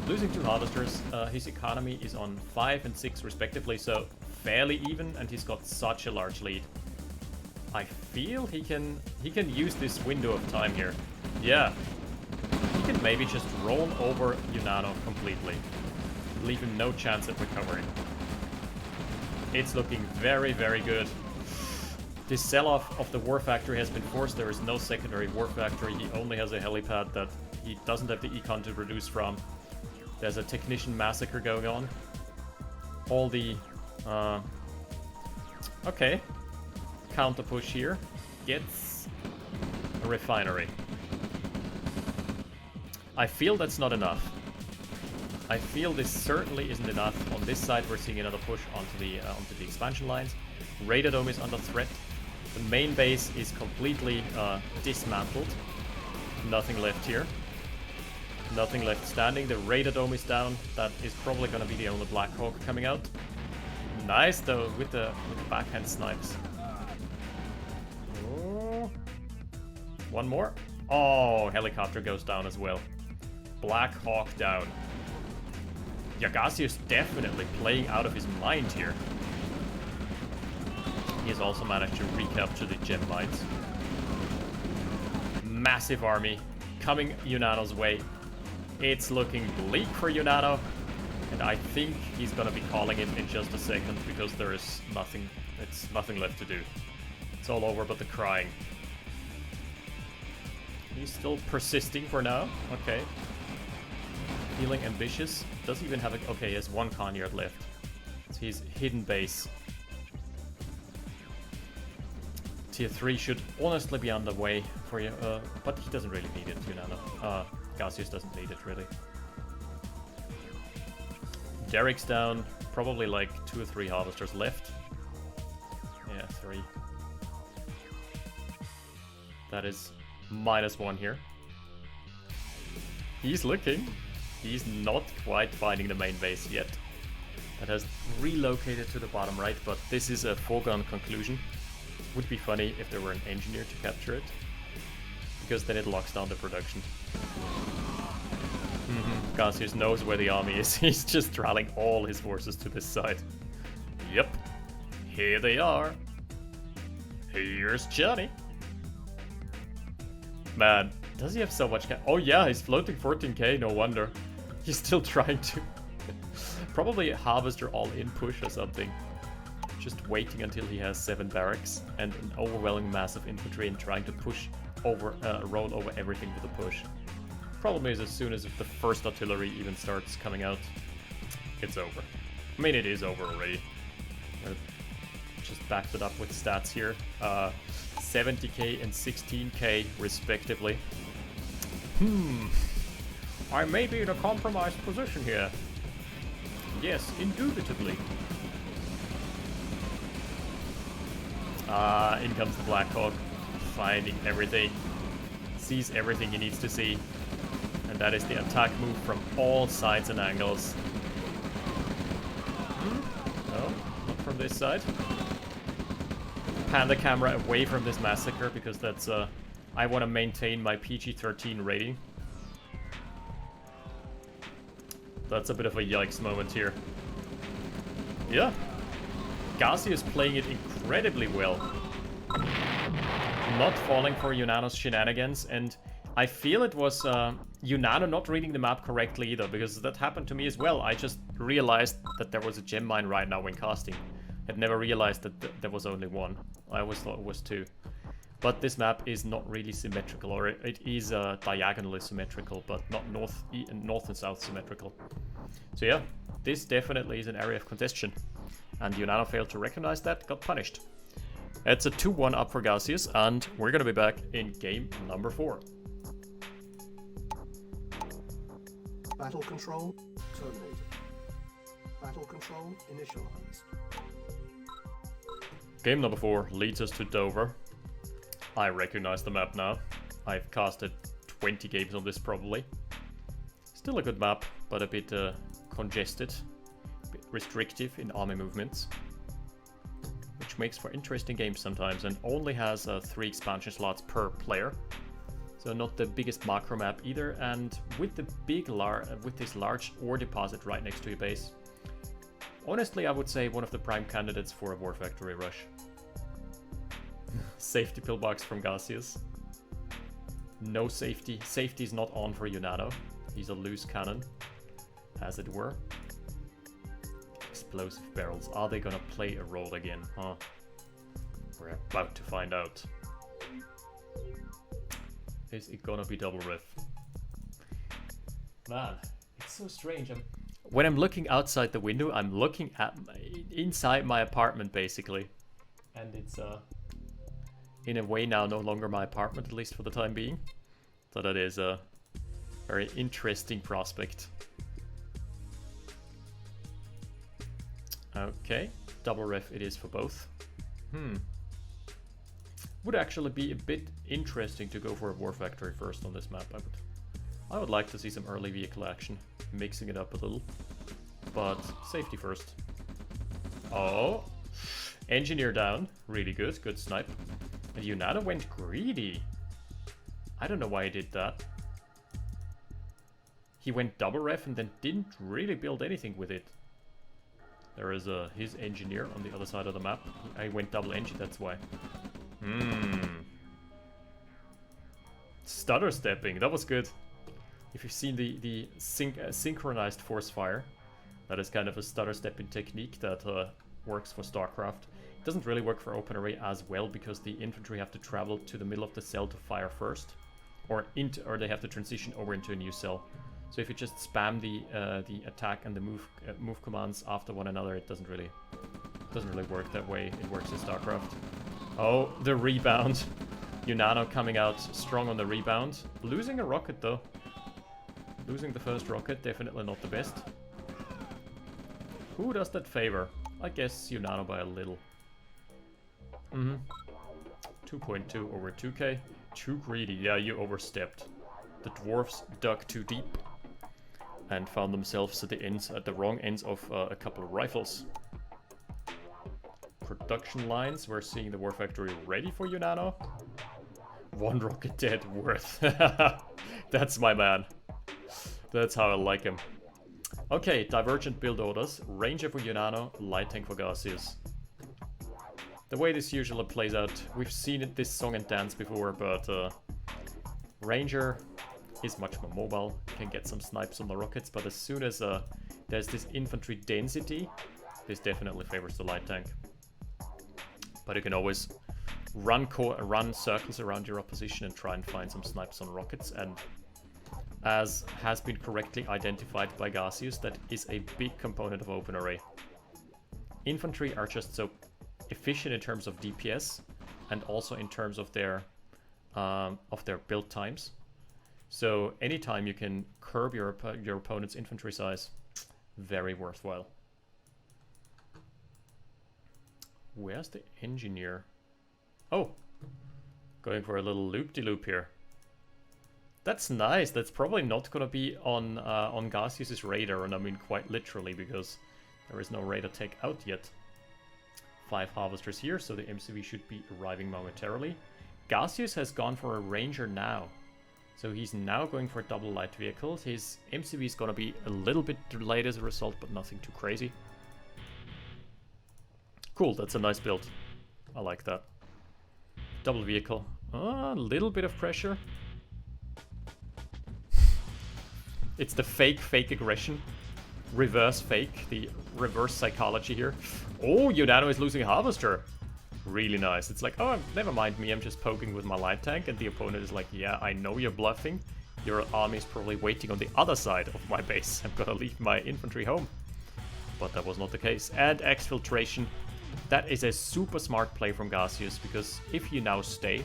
Losing 2 harvesters, his economy is on 5 and 6 respectively, so fairly even, and he's got such a large lead. I feel he can use this window of time here. Yeah. He can maybe just roll over Unano completely. Leave him no chance at recovering. It's looking very, very good. This sell-off of the war factory has been forced. There is no secondary war factory. He only has a helipad that he doesn't have the econ to reduce from. There's a technician massacre going on. All the... okay. Counter push here. Gets a refinery. I feel that's not enough. I feel this certainly isn't enough. On this side, we're seeing another push onto the expansion lines. Radadome is under threat. The main base is completely dismantled. Nothing left here. Nothing left standing. The Radadome is down. That is probably going to be the only Black Hawk coming out. Nice though with the backhand snipes. Oh. One more. Oh, helicopter goes down as well. Black Hawk down. Yeah, Gacius definitely playing out of his mind here. He has also managed to recapture the gem mines. Massive army coming Unano's way. It's looking bleak for Unano, and I think he's gonna be calling it in just a second because there is nothing. It's nothing left to do. It's all over but the crying. He's still persisting for now. Okay. Feeling ambitious. Does even have a... Okay, he has 1 Conyard left. It's his hidden base. Tier 3 should honestly be underway for you, but he doesn't really need it, Unano. Gacius doesn't need it, really. Derek's down. Probably like 2 or 3 harvesters left. Yeah, 3. That is -1 here. He's looking. He's not quite finding the main base yet. That has relocated to the bottom right, but this is a foregone conclusion. Would be funny if there were an engineer to capture it, because then it locks down the production. Gacius knows where the army is. He's just rallying all his forces to this side. Yep. Here they are. Here's Johnny. Man, does he have so much Oh yeah, he's floating 14k, no wonder. He's still trying to... Probably a harvester all-in push or something. Just waiting until he has 7 barracks and an overwhelming mass of infantry and trying to push over, roll over everything with a push. Problem is, as soon as the first artillery even starts coming out, it's over. I mean, it is over already. Just backed it up with stats here. 70k and 16k respectively. I may be in a compromised position here. Yes, indubitably. In comes the Black Hawk, finding everything. Sees everything he needs to see. And that is the attack move from all sides and angles. No, not from this side. Pan the camera away from this massacre because that's I want to maintain my PG-13 rating. That's a bit of a yikes moment here. Yeah. Gacius playing it incredibly well. Not falling for Unano's shenanigans, and I feel it was Unano not reading the map correctly either, because that happened to me as well. I just realized that there was a gem mine right now when casting. I'd never realized that there was only 1. I always thought it was 2. But this map is not really symmetrical, or it is diagonally symmetrical, but not north and south symmetrical. So yeah, this definitely is an area of contention. And Unano failed to recognize that, got punished. It's a 2-1 up for Gacius, and we're gonna be back in game number 4. Battle control terminated. Battle control initialized. Game number 4 leads us to Dover. I recognize the map now. I've casted 20 games on this probably. Still a good map, but a bit congested, a bit restrictive in army movements, which makes for interesting games sometimes, and only has 3 expansion slots per player. So not the biggest macro map either, and with the with this large ore deposit right next to your base, honestly I would say one of the prime candidates for a War Factory rush. Safety pillbox from Gacius. No safety. Safety is not on for Unano. He's a loose cannon, as it were. Explosive barrels. Are they gonna play a role again, huh? We're about to find out. Is it gonna be double ref? Man, it's so strange. When I'm looking outside the window, I'm looking at inside my apartment basically, and it's in a way now no longer my apartment, at least for the time being. So that is a very interesting prospect. Okay, double ref it is for both. Would actually be a bit interesting to go for a War Factory first on this map. I would like to see some early vehicle action, mixing it up a little. But safety first. Oh, engineer down, really good, good snipe. And Unano went greedy. I don't know why he did that. He went double ref and then didn't really build anything with it. There is his engineer on the other side of the map. I went double engine, that's why. Stutter stepping, that was good. If you've seen the synchronized force fire, that is kind of a stutter stepping technique that works for StarCraft. It doesn't really work for open array as well because the infantry have to travel to the middle of the cell to fire first, or they have to transition over into a new cell. So if you just spam the attack and the move commands after one another, it doesn't really work that way. It works in StarCraft. Oh, the rebound. Unano coming out strong on the rebound. Losing a rocket though. Losing the first rocket, definitely not the best. Who does that favor? I guess Unano by a little. 2.2 over 2k. Too greedy. Yeah, you overstepped. The dwarves dug too deep and found themselves at the wrong ends of a couple of rifles. Production lines. We're seeing the War Factory ready for Unano. 1 rocket dead, worth. That's my man. That's how I like him. Okay, divergent build orders. Ranger for Unano, light tank for Gacius. The way this usually plays out, we've seen it this song and dance before, but Ranger is much more mobile, can get some snipes on the rockets, but as soon as there's this infantry density, this definitely favors the light tank. But you can always run circles around your opposition and try and find some snipes on rockets, and as has been correctly identified by Gacius, that is a big component of open array. Infantry are just so efficient in terms of DPS and also in terms of their build times. So anytime you can curb your opponent's infantry size, very worthwhile. Where's the engineer? Oh, going for a little loop-de-loop here. That's nice. That's probably not gonna be on Gacius's radar, and I mean quite literally, because there is no radar take out yet. 5 harvesters here, so the MCV should be arriving momentarily. Gacius has gone for a ranger now, so he's now going for double light vehicles. His MCV is gonna be a little bit delayed as a result, but nothing too crazy. Cool, that's a nice build. I like that. Double vehicle. A little bit of pressure. It's the fake aggression. Reverse fake, the reverse psychology here. Oh, Unano is losing a harvester. Really nice. It's like, oh, never mind me, I'm just poking with my light tank, and the opponent is like, yeah, I know you're bluffing. Your army is probably waiting on the other side of my base. I'm gonna leave my infantry home. but that was not the case. And exfiltration. That is a super smart play from Gacius, because if you now stay,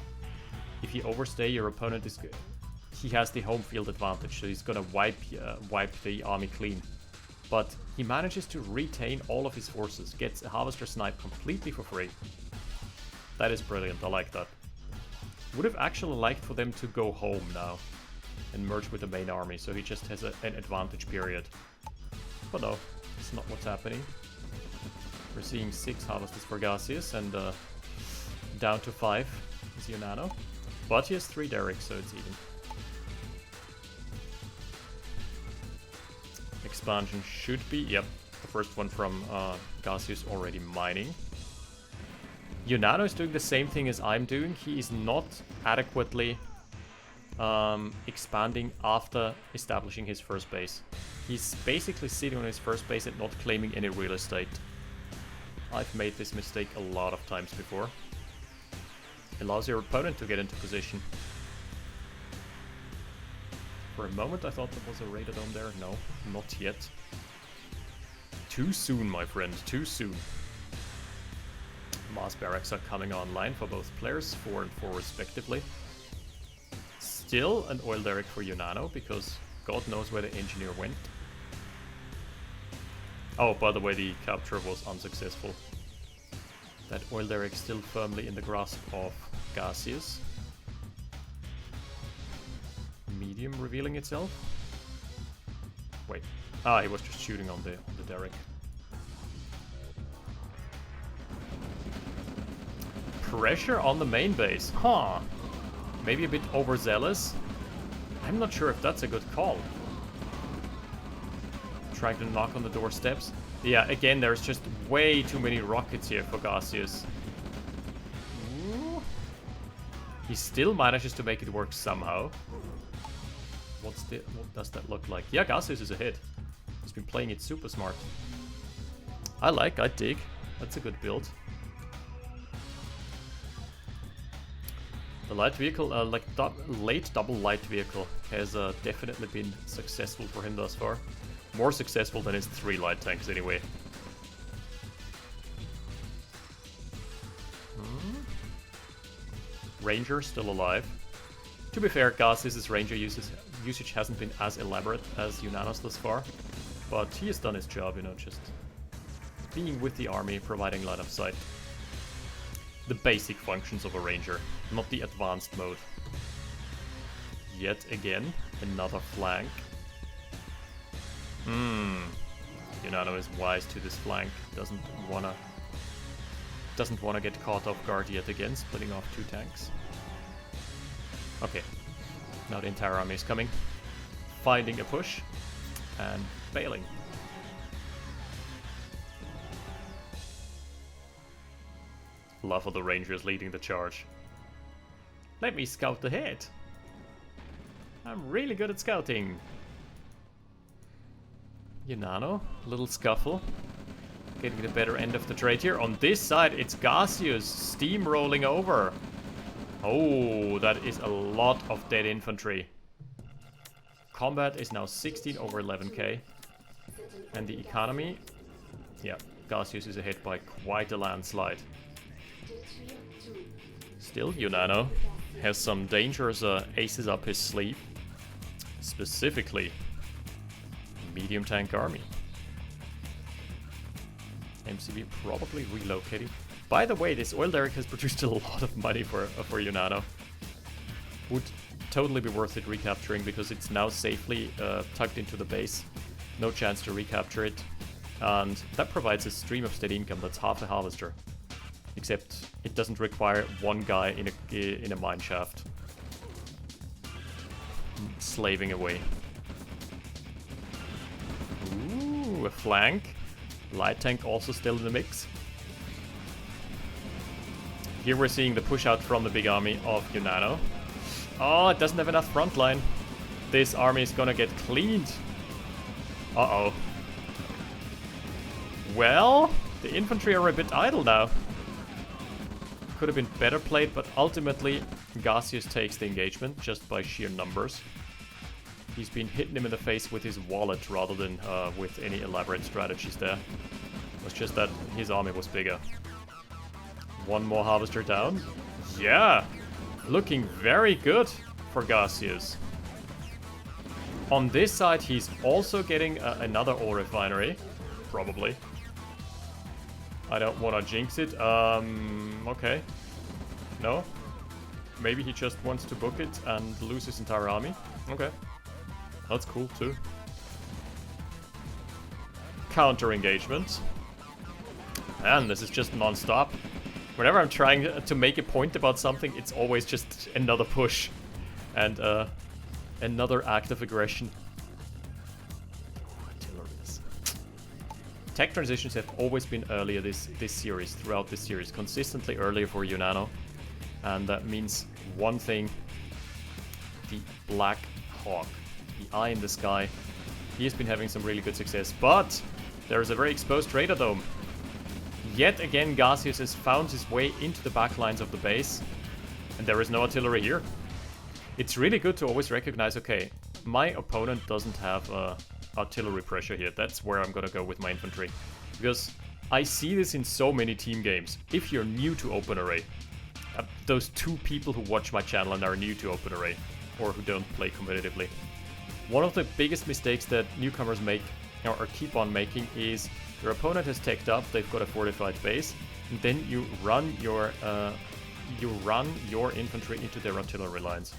if you overstay, your opponent is... He has the home field advantage, so he's gonna wipe the army clean. But he manages to retain all of his forces, gets a Harvester Snipe completely for free. That is brilliant, I like that. Would have actually liked for them to go home now and merge with the main army, so he just has an advantage period. But no, it's not what's happening. We're seeing 6 Harvesters for Gacius, and down to 5 is Unano. But he has 3 Derricks, so it's even. Expansion should be, yep, the first one from Gacius already mining. Unano is doing the same thing as I'm doing. He is not adequately expanding after establishing his first base. He's basically sitting on his first base and not claiming any real estate. I've made this mistake a lot of times before. Allows your opponent to get into position. For a moment I thought there was a Radodome there. No, not yet. Too soon, my friend, too soon. Mass barracks are coming online for both players, 4 and 4 respectively. Still an oil derrick for Unano, because God knows where the engineer went. Oh, by the way, the capture was unsuccessful. That oil derrick still firmly in the grasp of Gacius. Medium revealing itself. Wait. Ah, he was just shooting on the derrick. Pressure on the main base. Huh. Maybe a bit overzealous. I'm not sure if that's a good call. Trying to knock on the doorsteps. Yeah, again, there's just way too many rockets here for Gacius. Ooh. He still manages to make it work somehow. What does that look like? Yeah, Gacius is ahead. He's been playing it super smart. I dig. That's a good build. The light vehicle, late double light vehicle, has definitely been successful for him thus far. More successful than his 3 light tanks, anyway. Ranger still alive. To be fair, Gacius' Ranger usage hasn't been as elaborate as Unano's thus far, but he has done his job, you know, just being with the army, providing line of sight. The basic functions of a Ranger, not the advanced mode. Yet again, another flank. Unano is wise to this flank. Doesn't wanna get caught off guard yet again, splitting off 2 tanks. Okay, now the entire army is coming, finding a push and failing. Love of the Rangers leading the charge. Let me scout ahead. I'm really good at scouting. Unano, little scuffle. Getting the better end of the trade here. On this side, it's Gacius steamrolling over. Oh, that is a lot of dead infantry. Combat is now 16 over 11k. And the economy, yeah, Gacius is ahead by quite a landslide. Still, Unano has some dangerous aces up his sleeve. Specifically, medium tank army. MCV probably relocating. By the way, this oil derrick has produced a lot of money for Unano. Would totally be worth it recapturing, because it's now safely tucked into the base. No chance to recapture it. And that provides a stream of steady income that's half a harvester. Except it doesn't require one guy in a mine shaft slaving away. Ooh, a flank. Light tank also still in the mix. Here we're seeing the push out from the big army of Unano. Oh, it doesn't have enough front line. This army is gonna get cleaned. Uh-oh. Well, the infantry are a bit idle now. Could have been better played, but ultimately Gacius takes the engagement just by sheer numbers. He's been hitting him in the face with his wallet rather than with any elaborate strategies there. It was just that his army was bigger. One more harvester down. Yeah! Looking very good for Gacius. On this side, he's also getting another ore refinery. Probably. I don't want to jinx it. Okay. No? Maybe he just wants to book it and lose his entire army. Okay. That's cool too. Counter engagement. Man, this is just non-stop. Whenever I'm trying to make a point about something, it's always just another push. And another act of aggression. Artilleries. Tech transitions have always been earlier this series, throughout this series. Consistently earlier for Unano. And that means one thing. The Black Hawk. The eye in the sky. He has been having some really good success. But there is a very exposed radar dome. Yet again, Gacius has found his way into the back lines of the base. And there is no artillery here. It's really good to always recognize, okay, my opponent doesn't have artillery pressure here. That's where I'm gonna go with my infantry. Because I see this in so many team games. If you're new to Open Array, those 2 people who watch my channel and are new to Open Array, or who don't play competitively, one of the biggest mistakes that newcomers make, or keep on making, is your opponent has teched up, they've got a fortified base, and then you run your infantry into their artillery lines.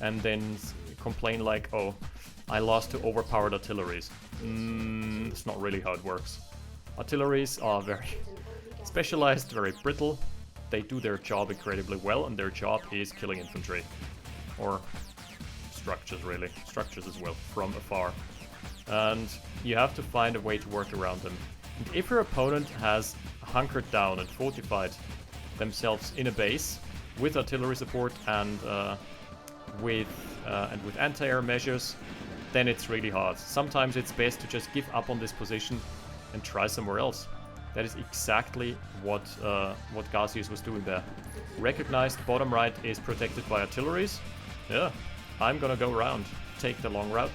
And then complain like, oh, I lost to overpowered artilleries. That's not really how it works. Artilleries are very specialized, very brittle. They do their job incredibly well, and their job is killing infantry. Or structures, really. Structures as well, from afar. And you have to find a way to work around them. And if your opponent has hunkered down and fortified themselves in a base with artillery support and with anti-air measures, then it's really hard. Sometimes it's best to just give up on this position and try somewhere else. That is exactly what Gacius was doing there. Recognized bottom right is protected by artilleries. Yeah, I'm gonna go around, take the long route.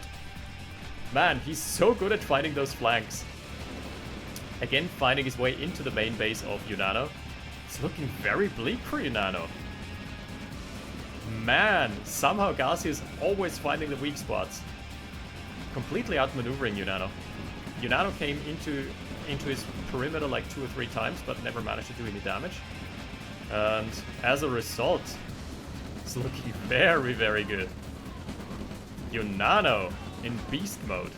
Man, he's so good at fighting those flanks. Again, finding his way into the main base of Unano. It's looking very bleak for Unano. Man, somehow Gacius always finding the weak spots. Completely outmaneuvering Unano. Unano came into his perimeter like 2 or 3 times, but never managed to do any damage. And as a result, it's looking very, very good. Unano in beast mode.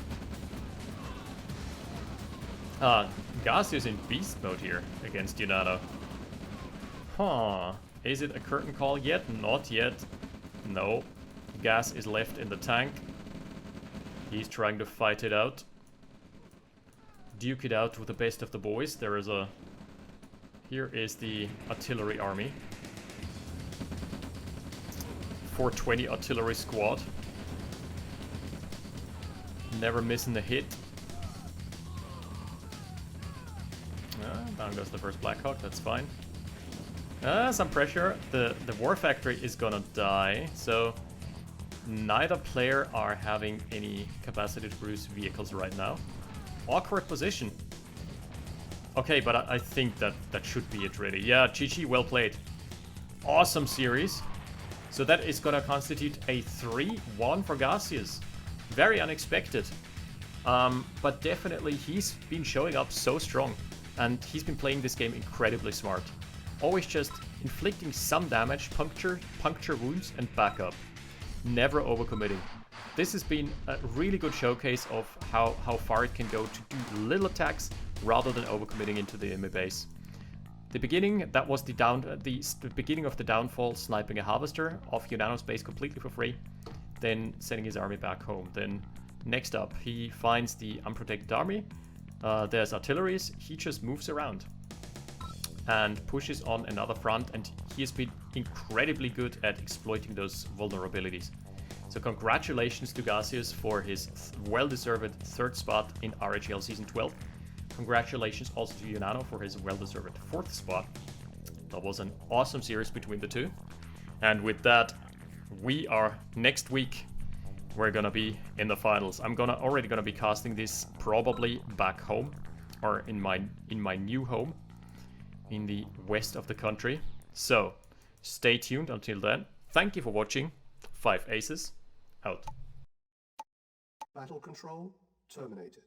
Gacius in beast mode here against Unano. Huh. Is it a curtain call yet? Not yet. No. Gas is left in the tank. He's trying to fight it out. Duke it out with the best of the boys. Here is the artillery army. 420 artillery squad. Never missing a hit. Down goes the first Black Hawk, that's fine. Some pressure. The War Factory is gonna die, so neither player are having any capacity to produce vehicles right now. Awkward position. Okay, but I think that should be it really. Yeah, GG, well played. Awesome series. So that is gonna constitute a 3-1 for Gacius. Very unexpected. But definitely he's been showing up so strong. And he's been playing this game incredibly smart. Always just inflicting some damage, puncture wounds, and back up. Never overcommitting. This has been a really good showcase of how far it can go to do little attacks rather than overcommitting into the enemy base. The beginning, that was the beginning of the downfall, sniping a harvester off Unano's base completely for free, then sending his army back home. Then next up, he finds the unprotected army. There's artilleries. He just moves around and pushes on another front, and he has been incredibly good at exploiting those vulnerabilities. So congratulations to Gacius for his well-deserved 3rd spot in RAGL Season 12. Congratulations also to Unano for his well-deserved 4th spot. That was an awesome series between the two. And with that, we are next week we're gonna be in the finals. I'm already gonna be casting this probably back home, or in my new home in the west of the country. So stay tuned until then. Thank you for watching. 5 Aces out. Battle control terminated.